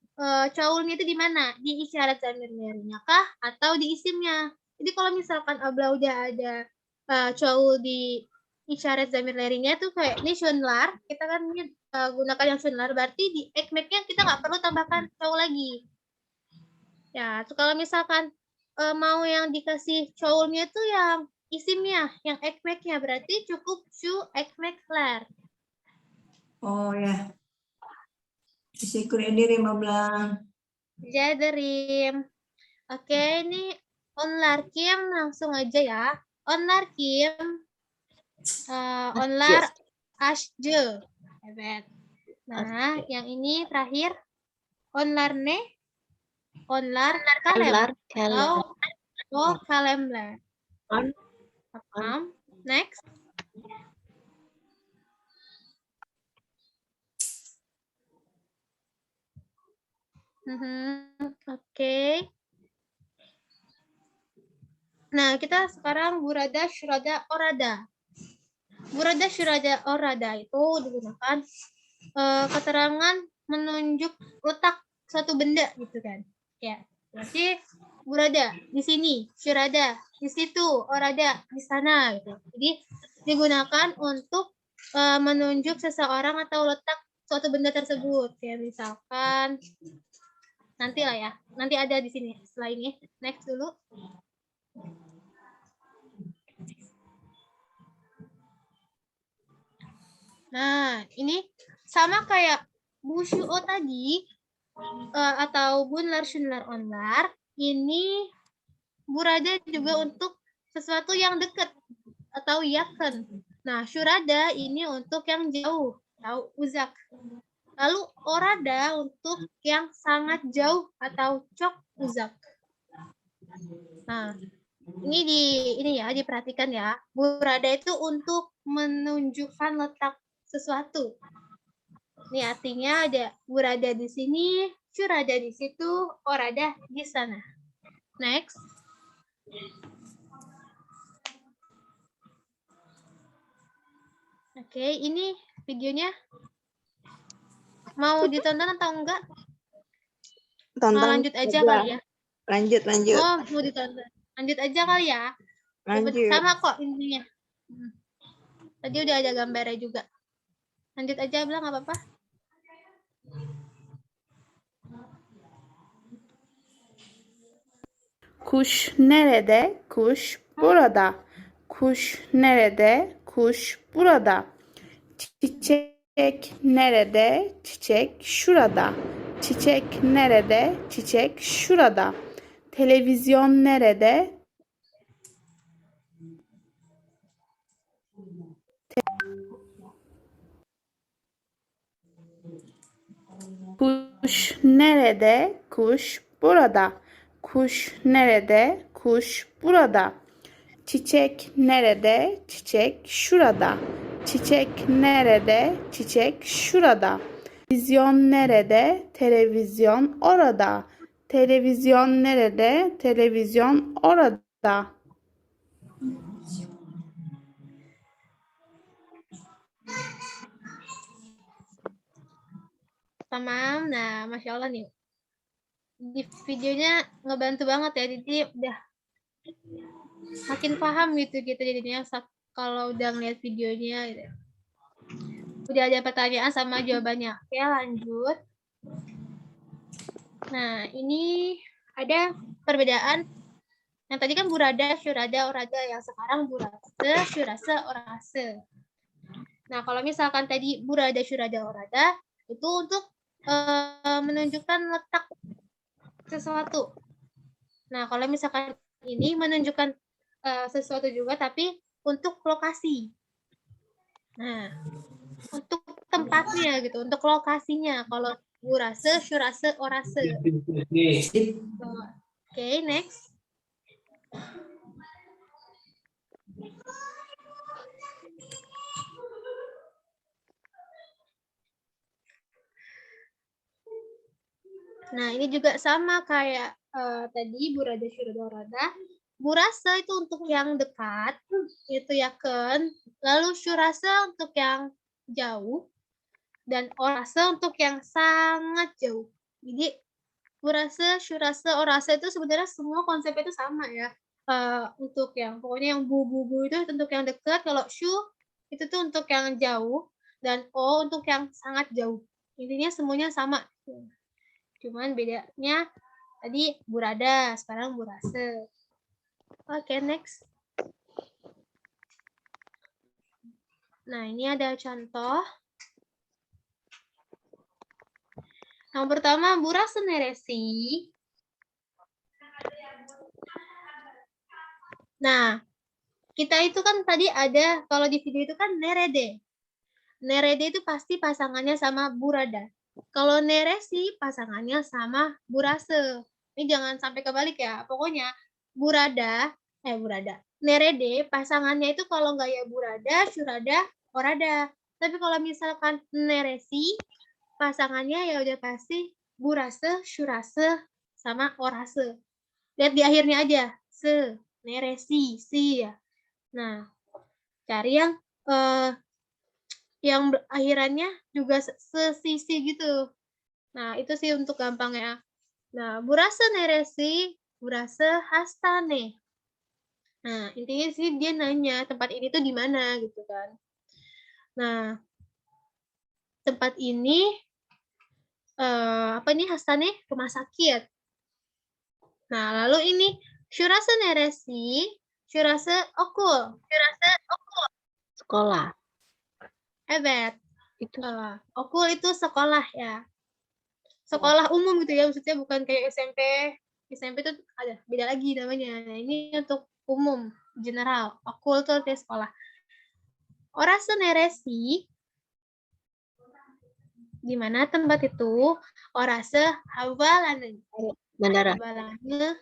caulnya itu di mana? Di isyarat zamir lernya kah atau di isimnya? Jadi kalau misalkan Abla udah ada caul di isyarat zamir lernya tuh kayak ini sunlar, kita kan gunakan yang sunlar, berarti di ekmeknya kita nggak perlu tambahkan caul lagi. Ya, kalau misalkan mau yang dikasih caulnya tuh yang isimnya, yang ekmeknya, berarti cukup shu ekmekler. Oh ya. Teşekkür ederim abla. Rica ederim. Oke, ini onlar kim langsung aja ya. Onlar kim? Onlar aşçı. Evet. Nah, yang ini terakhir. Onlar ne? Onlar kalem. Oh, kalemler. Next. Oke. Nah, kita sekarang burada, syurada, orada. Burada, syurada, orada itu digunakan keterangan menunjuk letak suatu benda gitu kan. Ya, berarti burada di sini, syurada di situ, orada di sana gitu. Jadi digunakan untuk menunjuk seseorang atau letak suatu benda tersebut. Kayak misalkan nanti lah ya, nanti ada di sini setelah ini. Next dulu. Nah, ini sama kayak Bu Syu'o tadi, atau Bunlar, Shunlar, Onlar, ini burada juga untuk sesuatu yang dekat atau yakin. Nah, syurada ini untuk yang jauh, atau uzak. Lalu orada untuk yang sangat jauh atau cok uzak. Nah, ini ya diperhatikan ya. Burada itu untuk menunjukkan letak sesuatu. Ini artinya ada burada di sini, syurada di situ, orada di sana. Next. Oke, ini videonya mau ditonton atau enggak? Mau lanjut aja kali ya? Lanjut. Oh, mau ditonton. Lanjut aja kali ya? Lanjut. Sama kok intinya. Tadi udah ada gambarnya juga. Lanjut aja, Abla, nggak apa-apa. Kuş nerede? Kuş burada. Kuş nerede? Kuş burada. Çiçek nerede? Çiçek şurada. Çiçek nerede? Çiçek şurada. Televizyon nerede? Kuş nerede? Kuş burada. Kuş nerede? Kuş burada. Çiçek nerede? Çiçek şurada. Çiçek nerede? Çiçek şurada. Televizyon nerede? Televizyon orada. Televizyon nerede? Televizyon orada. Tamam. Nah, Masya Allah nih. Di videonya ngebantu banget ya. Jadi udah makin paham gitu jadinya kalau udah ngeliat videonya gitu. Udah ada pertanyaan sama jawabannya. Oke, lanjut. Nah, ini ada perbedaan. Yang tadi kan burada, syurada, orada. Yang sekarang burase, syurase, orase. Nah, kalau misalkan tadi burada, syurada, orada, itu untuk menunjukkan letak sesuatu. Nah, kalau misalkan ini menunjukkan sesuatu juga, tapi untuk lokasi. Nah, untuk tempatnya gitu, untuk lokasinya. Kalau burase, syurase, orase. Oke, next. Nah, ini juga sama kayak tadi burada, syurada, orada. Burasa itu untuk yang dekat, itu ya kan. Lalu syurasa untuk yang jauh. Dan orasa untuk yang sangat jauh. Jadi, burasa, syurasa, orasa itu sebenarnya semua konsepnya itu sama ya. Untuk yang, pokoknya yang bu itu untuk yang dekat. Kalau syu, itu tuh untuk yang jauh. Dan o untuk yang sangat jauh. Intinya semuanya sama. Cuman bedanya tadi burada, sekarang burase. Oke, next. Nah, ini ada contoh. Yang pertama, burase neresi. Nah, kita itu kan tadi ada, kalau di video itu kan nerede. Nerede itu pasti pasangannya sama burada. Kalau neresi pasangannya sama burase. Ini jangan sampai kebalik ya. Pokoknya burada. Nerede pasangannya itu kalau nggak ya burada, syurada, orada. Tapi kalau misalkan neresi pasangannya ya udah pasti burase, syurase, sama orase. Lihat di akhirnya aja. Neresi, si ya. Nah, cari yang akhirannya juga sesisi gitu. Nah, itu sih untuk gampangnya. Nah, burase neresi, burase hastane. Nah, intinya sih dia nanya tempat ini tuh di mana gitu kan. Nah, tempat ini apa nih hastane? Rumah sakit. Nah, lalu ini syurase neresi, syurase okul. Sekolah. Evet. Itu okul itu sekolah ya. Sekolah umum gitu ya, maksudnya bukan kayak SMP. SMP itu ada beda lagi namanya. Nah, ini untuk umum, general. Okul itu artinya sekolah. Orase neresi di mana tempat itu? Orase havalane. Bandara.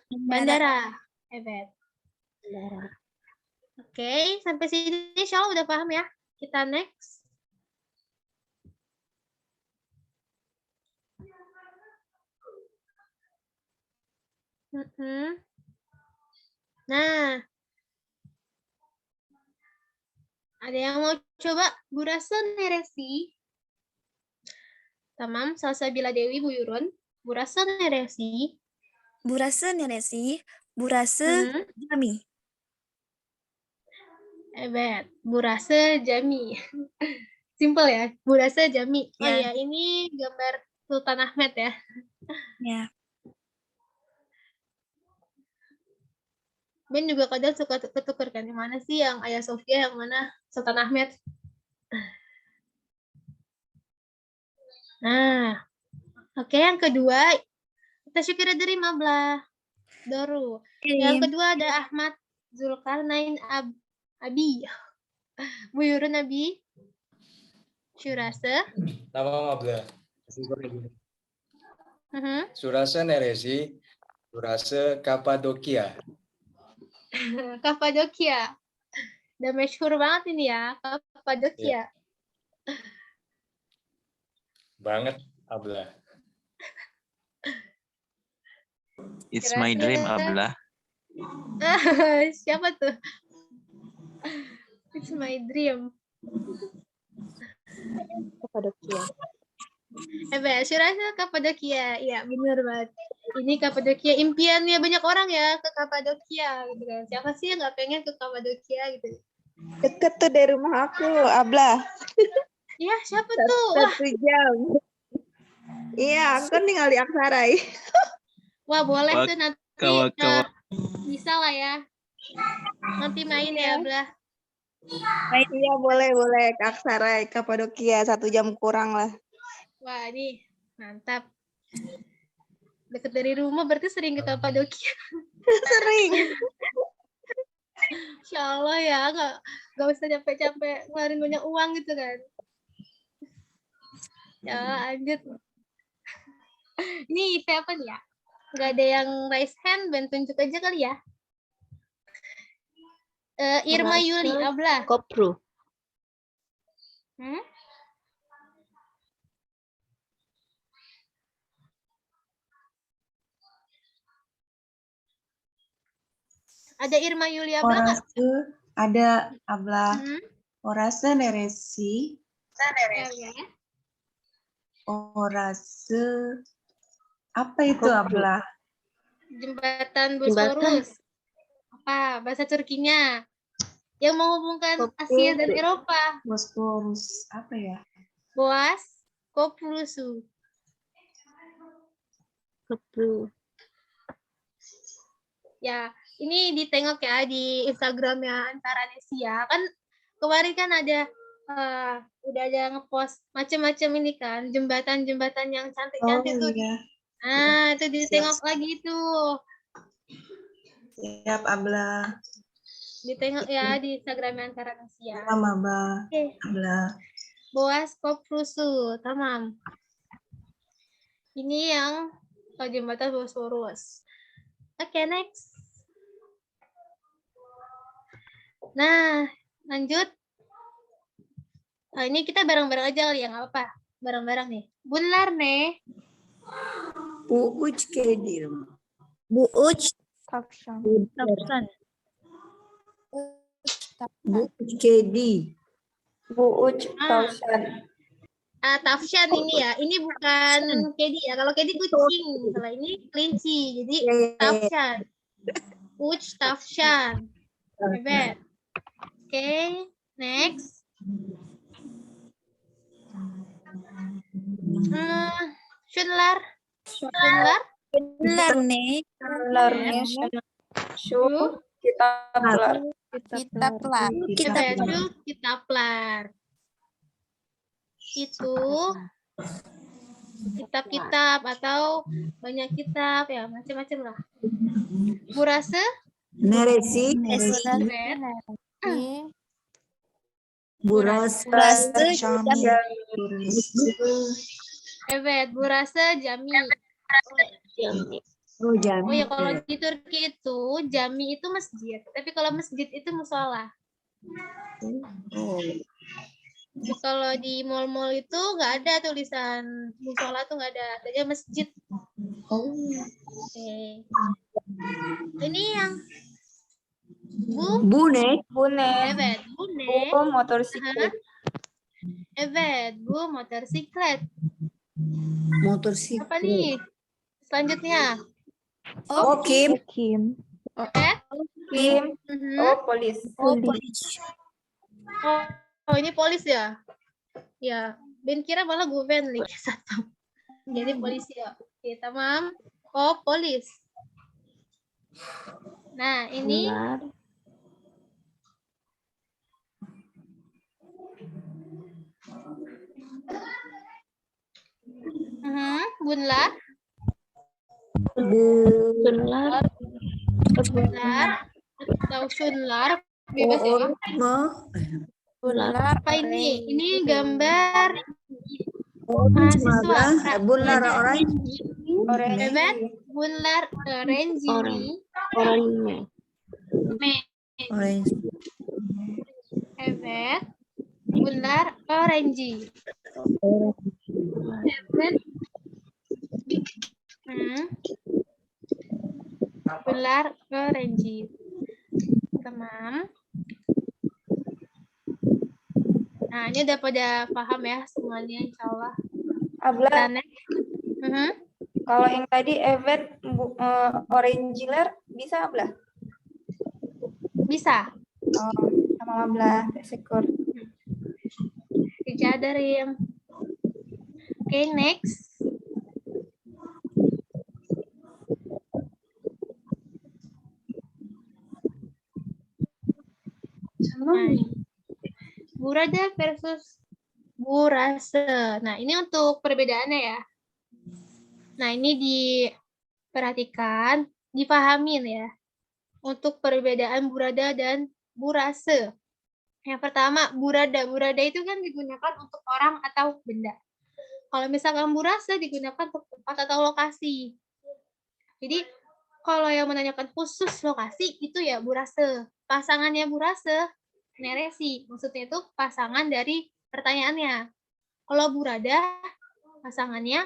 Bandara. Evet. Bandara. Oke, sampai sini insya Allah udah paham ya. Kita next. Nah, ada yang mau coba burase neresi? Tamam, Salsabila Dewi, Buyurun. Burası neresi? Burası neresi? Burası cami. Evet, burası Jami. Simple ya, burası Jami. Oh Ya. ya, ini gambar Sultan Ahmed ya. Ya. Ben juga kadang suka ketukar kan, yang mana sih yang Hagia Sophia, yang mana Sultan Ahmed. Nah, oke, yang kedua, kita syukur dari Mablah. Doru. Yang kedua ada Ahmad Zulkarnain Abi. Buyurun Abi. Şurası. Tamam abla. Şurası neresi? Burası Kapadokya. Kapadokya. Udah mesyhur banget ini ya, Kapadokya. Banget abla. It's my dream, Abla. Siapa tuh? It's my dream. Kapadokia. Şurası Kapadokya. Ya, benar banget. Ini Kapadokya, impiannya banyak orang ya ke Kapadokya gitu kan. Siapa sih yang nggak pengen ke Kapadokya gitu? Deket tuh dari rumah aku, Abla. Iya, siapa tuh? Wah, 1 jam. Iya, aku kan tinggal di Aksarai. wah boleh tuh nanti Kawa. bisa lah ya. Nanti main ya, Blah. Iya, boleh ke Aksarai, Kapadokia 1 jam kurang lah. Wah, ini mantap. Deket dari rumah berarti sering ke Kapadokia. Sering. Insya Allah ya, nggak usah capek-capek ngeluarin banyak uang gitu kan. Ya, lanjut. Ini siapa nih ya? Nggak ada yang raise hand, Ben tunjuk aja kali ya. Irma Yuli, Abla. Kopru. Ada Irma Yuli Abla nggak? Ada Abla. Orası neresi? Orası apa itu Abla? Jembatan Bosporus. Apa bahasa Turkinya? Yang menghubungkan Asia dan Eropa. Bosporus apa ya? Boğaz Köprüsü. Ya, ini ditengok ya di Instagramnya Antara Nesia. Kan kemarin kan ada udah ada ngepost macam-macam ini kan, jembatan-jembatan yang cantik-cantik tuh. Iya. Nah, itu ditengok lagi tuh. Siap Abla. Ditengok ya di Instagramnya Antara Nesia. Sama Abla. Abla. Boğaz Köprüsü, tamam. Ini yang jembatan Bosporus. Oke, next. Nah, lanjut. Nah, ini kita bareng-bareng aja kali ya, nggak apa-apa. Bareng-bareng nih. Bunlar nih. Bu uç kedim. Bu uç Tavşan. tavşan. Bu uç kedi. Bu uç tavşan. Tavşan ini ya. Ini bukan kedi ya. Kalau kedi kucing. Kalau ini kelinci. Jadi tavşan. Uç tavşan. Hebat. Oke, next. Şunlar. Benar nih. Benernya Şu kitaplar. Kitaplar. Kitaplar. Itu kitab-kitab atau banyak kitab ya, macam-macam lah. Burası Neresi? Burası Cami. Evet, burası cami. Oh, jami. Oh ya, kalau di Turki itu jami itu masjid, tapi kalau masjid itu musola. Kalau di mall-mall itu nggak ada tulisan musola tuh nggak ada, adanya masjid. Oke. Ini yang Bu ne? Evet, bu ne? Bu motosiklet. Evet, bu motosiklet. Motosiklet. Apa nih? Selanjutnya. Okim. Kim. Kim. Oh, polis. Oh, ini polis ya? Ya, Ben kira malah Guven nih satu. Jadi polisi ya. Oke, tamam. Oh, polis. Nah, ini Bunlar. Bunlar. Bunlar atau Shunlar bebas ya. Apa ini? Ini gambar mahasiswa. Bunlar orange. Bebas Bunlar orange ini. Orange. Evet. Bunlar orange. Evet. Bunlar orange. Tamam. Nah, ini udah pada paham ya semuanya, insya Allah. Abla, Kalau yang tadi Evet Orangeler bisa Abla? Bisa. Oh, sama Abla, syukur. Dijadarin. Oke, next. Nah, burada versus burase. Nah, ini untuk perbedaannya ya. Nah, ini diperhatikan, dipahamin ya. Untuk perbedaan burada dan burase. Yang pertama, burada. Burada itu kan digunakan untuk orang atau benda. Kalau misalkan burase digunakan untuk tempat atau lokasi. Jadi, kalau yang menanyakan khusus lokasi, itu ya burase. Pasangannya burase, neresi. Maksudnya itu pasangan dari pertanyaannya. Kalau burada, pasangannya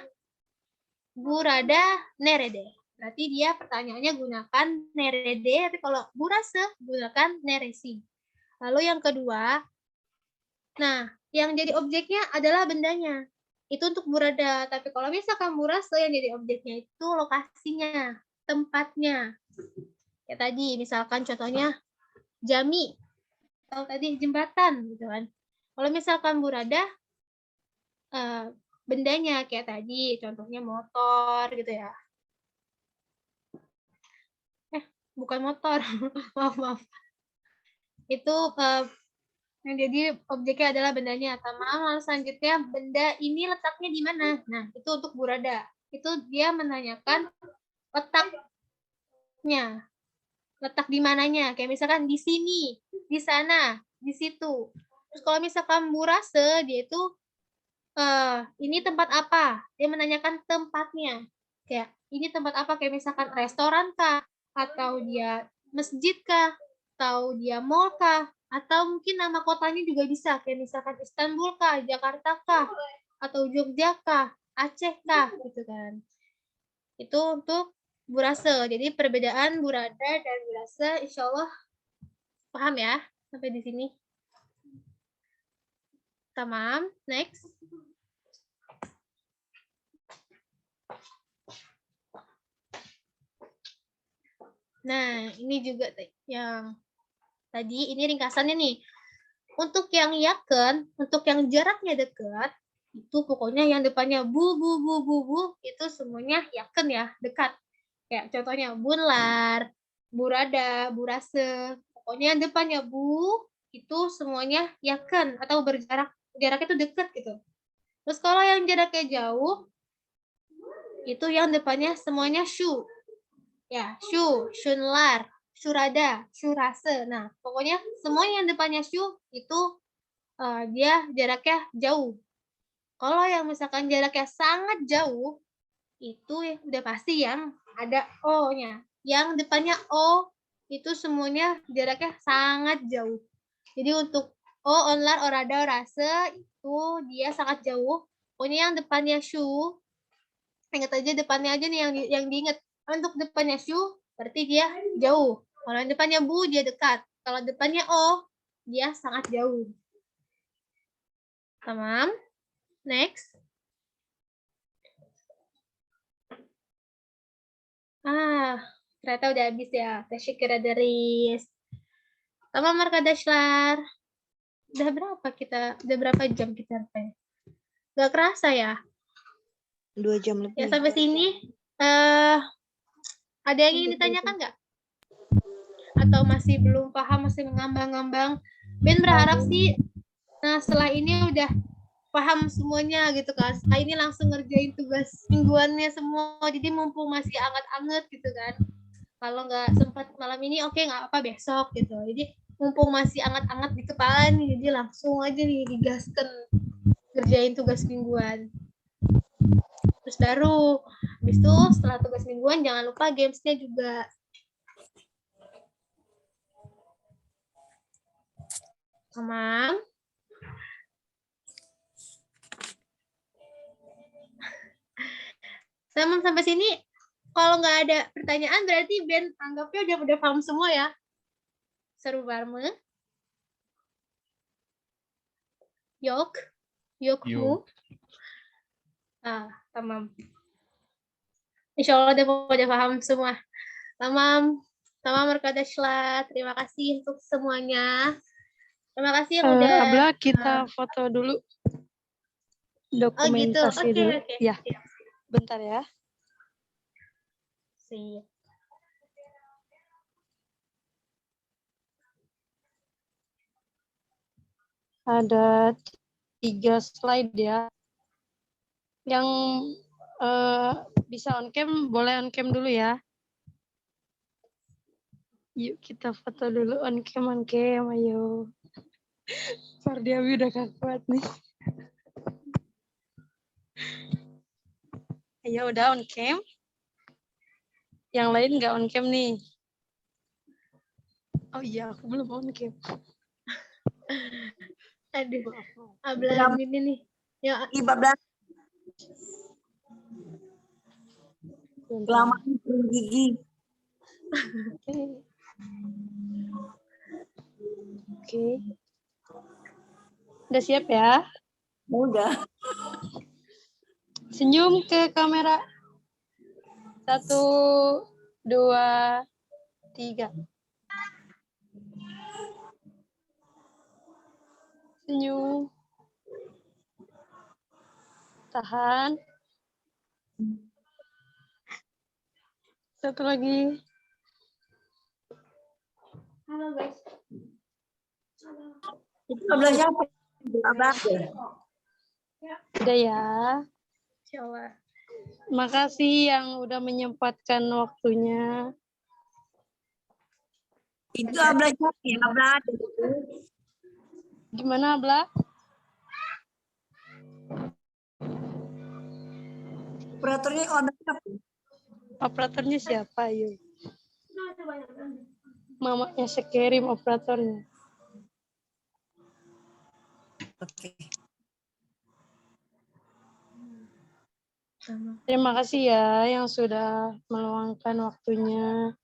burada nerede. Berarti dia pertanyaannya gunakan nerede, tapi kalau burase gunakan neresi. Lalu yang kedua, nah yang jadi objeknya adalah bendanya. Itu untuk burada, tapi kalau misalkan burase yang jadi objeknya itu lokasinya, tempatnya. Kayak tadi, misalkan contohnya jami, atau tadi jembatan gitu kan. Kalau misalkan burada, bendanya kayak tadi, contohnya motor gitu ya. Bukan motor, maaf. Itu yang jadi objeknya adalah bendanya. Lalu selanjutnya, benda ini letaknya di mana? Nah, itu untuk burada. Itu dia menanyakan letaknya. Letak di mananya. Kayak misalkan di sini, di sana, di situ. Terus kalau misalkan burase, dia itu ini tempat apa? Dia menanyakan tempatnya. Kayak ini tempat apa? Kayak misalkan restoran kah? Atau dia masjid kah? Atau dia mall kah? Atau mungkin nama kotanya juga bisa. Kayak misalkan Istanbul kah? Jakarta kah? Atau Jogja kah? Aceh kah? Gitu kan. Itu untuk burase. Jadi perbedaan burada dan burase insya Allah paham ya sampai di sini. Tamam, next. Nah, ini juga yang tadi, ini ringkasannya nih. Untuk yang yaken, untuk yang jaraknya dekat, itu pokoknya yang depannya bu, itu semuanya yaken ya, dekat. Kayak contohnya bunlar, burada, burase. Pokoknya yang depannya bu, itu semuanya yaken atau berjarak, jaraknya itu dekat gitu. Terus kalau yang jaraknya jauh, itu yang depannya semuanya shu. Ya, shu, shunlar, surada, surase. Nah, pokoknya semua yang depannya shu itu dia jaraknya jauh. Kalau yang misalkan jaraknya sangat jauh, itu udah pasti yang ada O-nya. Yang depannya O, itu semuanya jaraknya sangat jauh. Jadi untuk O, onlar, orada, orase, itu dia sangat jauh. Pokoknya yang depannya shu, ingat aja depannya aja nih yang diingat. Untuk depannya shu, berarti dia jauh. Kalau yang depannya bu, dia dekat. Kalau depannya o, dia sangat jauh. Tamam. Next. Ternyata udah habis ya. Teşekkür ederiz. Tamam arkadaşlar. Udah berapa jam kita review? Gak kerasa ya? 2 jam Ya lebih. sampai sini. Ada yang ingin ditanyakan nggak? Atau masih belum paham, masih mengambang-ngambang? Ben berharap sih, nah setelah ini udah paham semuanya gitu kan. Setelah ini langsung ngerjain tugas mingguannya semua. Jadi mumpung masih anget-anget gitu kan. Kalau nggak sempat malam ini, oke, nggak apa besok gitu. Jadi mumpung masih anget-anget di kepala nih, jadi langsung aja nih digaskan ngerjain tugas mingguan. Terus baru, habis itu setelah tugas mingguan jangan lupa gamesnya juga. Tamam. Tamam sampai sini. Kalau nggak ada pertanyaan berarti Ben anggapnya udah paham semua ya. Seru banget. Yok mu. Tamam. Insya Allah udah paham semua. Tamam arkadaşlar. Terima kasih untuk semuanya. Terima kasih yang udah. Abla, kita foto dulu. Dokumentasi dulu. Oke. Ya. Bentar ya. Siap. Ada 3 slide ya. Yang bisa on cam, boleh on cam dulu ya. Yuk kita foto dulu on cam, ayo. Fardiawi udah gak kuat nih. Ayo udah on cam. Yang lain nggak on cam nih. Oh iya, aku belum on cam. Aduh, Abla ini nih. Ya. 15. Kelamaan gigi. Oke. Udah siap ya? Udah. Senyum ke kamera. 1, 2, 3. Senyum. Tahan. 1 lagi. Halo guys. Itu Abla siapa? Abla. Udah ya. Insyaallah. Makasih yang udah menyempatkan waktunya. Itu Abla siapa ya? Abla. Gimana Abla? Operatornya Abla siapa? Operatornya siapa? Yuk. Mamanya Sekerim operatornya. Oke. Terima kasih ya yang sudah meluangkan waktunya.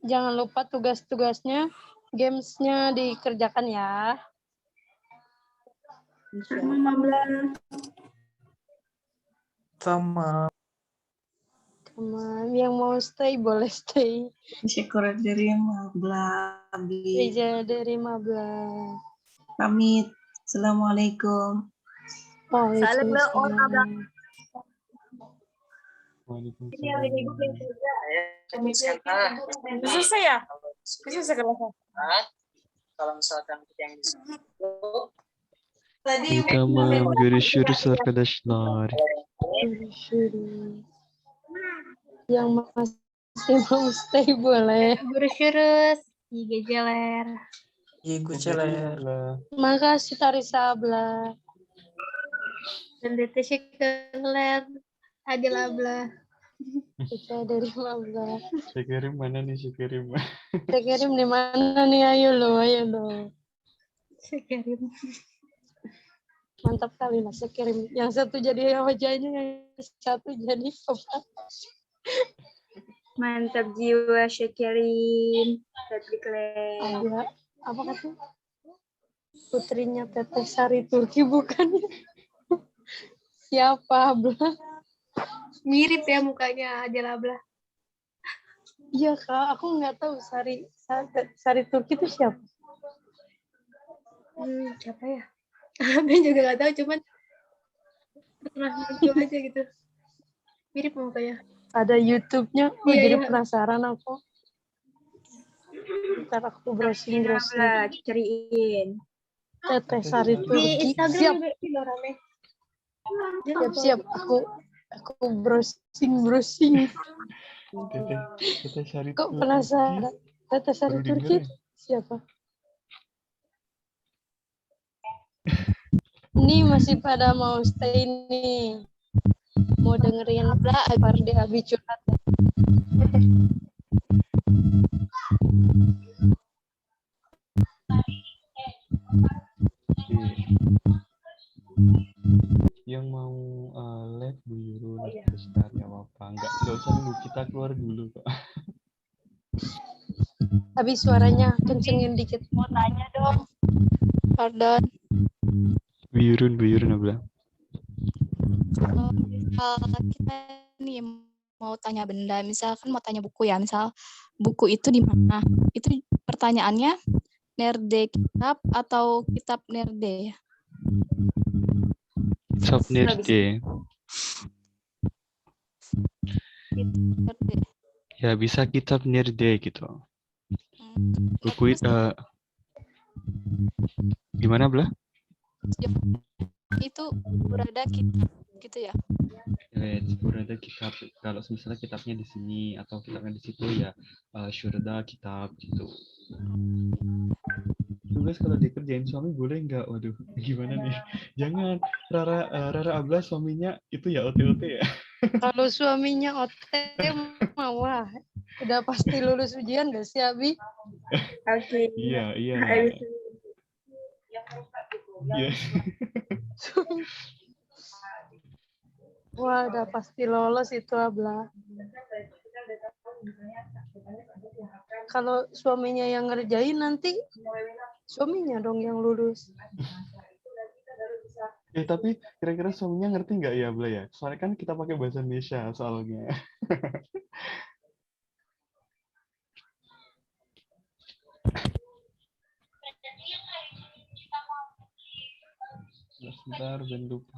Jangan lupa tugas-tugasnya, games-nya dikerjakan ya. Sama. Yang mau stay boleh stay. Syukur dari Mabla. Dari Mabla. Pamit. Assalamualaikum. Waalaikumsalam. Selesai ya? Selesai kelasnya. Kalau misalkan yang Tamam, görüşürüz arkadaşlar. Yang masih mau stay boleh. Görüşürüz. İyi geceler. İyi geceler. Makasih Tarisa Abla. Dan teşekkürler. Adil Abla. Kita dari Abla. Sekerim mana nih Sekerim? Sekerim di mana nih? Ayo lo. Sekerim. Mantap kali lah Sekerim. Yang satu jadi wajahnya, yang satu jadi apa? Mantap jiwa Sekerim. Abla. Apa katanya? Putrinya Teteh Sari Turki bukan? Siapa Abla? Mirip ya mukanya Adel Ablah. Iya Kak, aku nggak tahu Sari Turki itu siapa. Siapa ya? Abel juga nggak tahu, cuman pernah muncul aja gitu. Mirip mukanya. Ada YouTube-nya, Iya, jadi iya. penasaran aku. Ntar aku browsing. Cariin. Teteh Sari Di Turki. Instagram Siap, juga sih rame. siap. Aku browsing. Teteh Sari Kok Turki. penasaran? Teteh Sari Baru Turki denger ya? siapa? Ini masih pada mau stay nih. Mau dengerin Fardi Abi curhat. Yang mau live Bu Yurun sebentar ya apa enggak usah nunggu kita keluar dulu kok. Habis suaranya kencengin dikit. Mau tanya dong. Pardon. Bu Yurun Abla. Kita nih mau tanya benda, misalkan mau tanya buku ya, misal buku itu di mana? Itu pertanyaannya nerde kitab atau kitab nerde ya? Kitab nerde. Ya bisa kitab nerde gitu. Buku itu gimana Bla? Itu berada kitab gitu ya? Berada kitab. Kalau misalnya kitabnya di sini atau kitabnya di situ ya syurda kitab gitu. Tugas kalau dikerjain suami boleh nggak? Waduh, gimana nih? Jangan. Rara Abla suaminya itu ya OT ya. Kalau suaminya OT wah, udah pasti lulus ujian gak sih Abi? Oke. Iya. Iya. Wah, udah pasti lolos itu Abla. Kalau suaminya yang ngerjain nanti suaminya dong yang lulus. Tapi kira-kira suaminya ngerti nggak ya Bla ya? Soalnya kan kita pakai bahasa Indonesia soalnya. Sebentar, jangan lupa.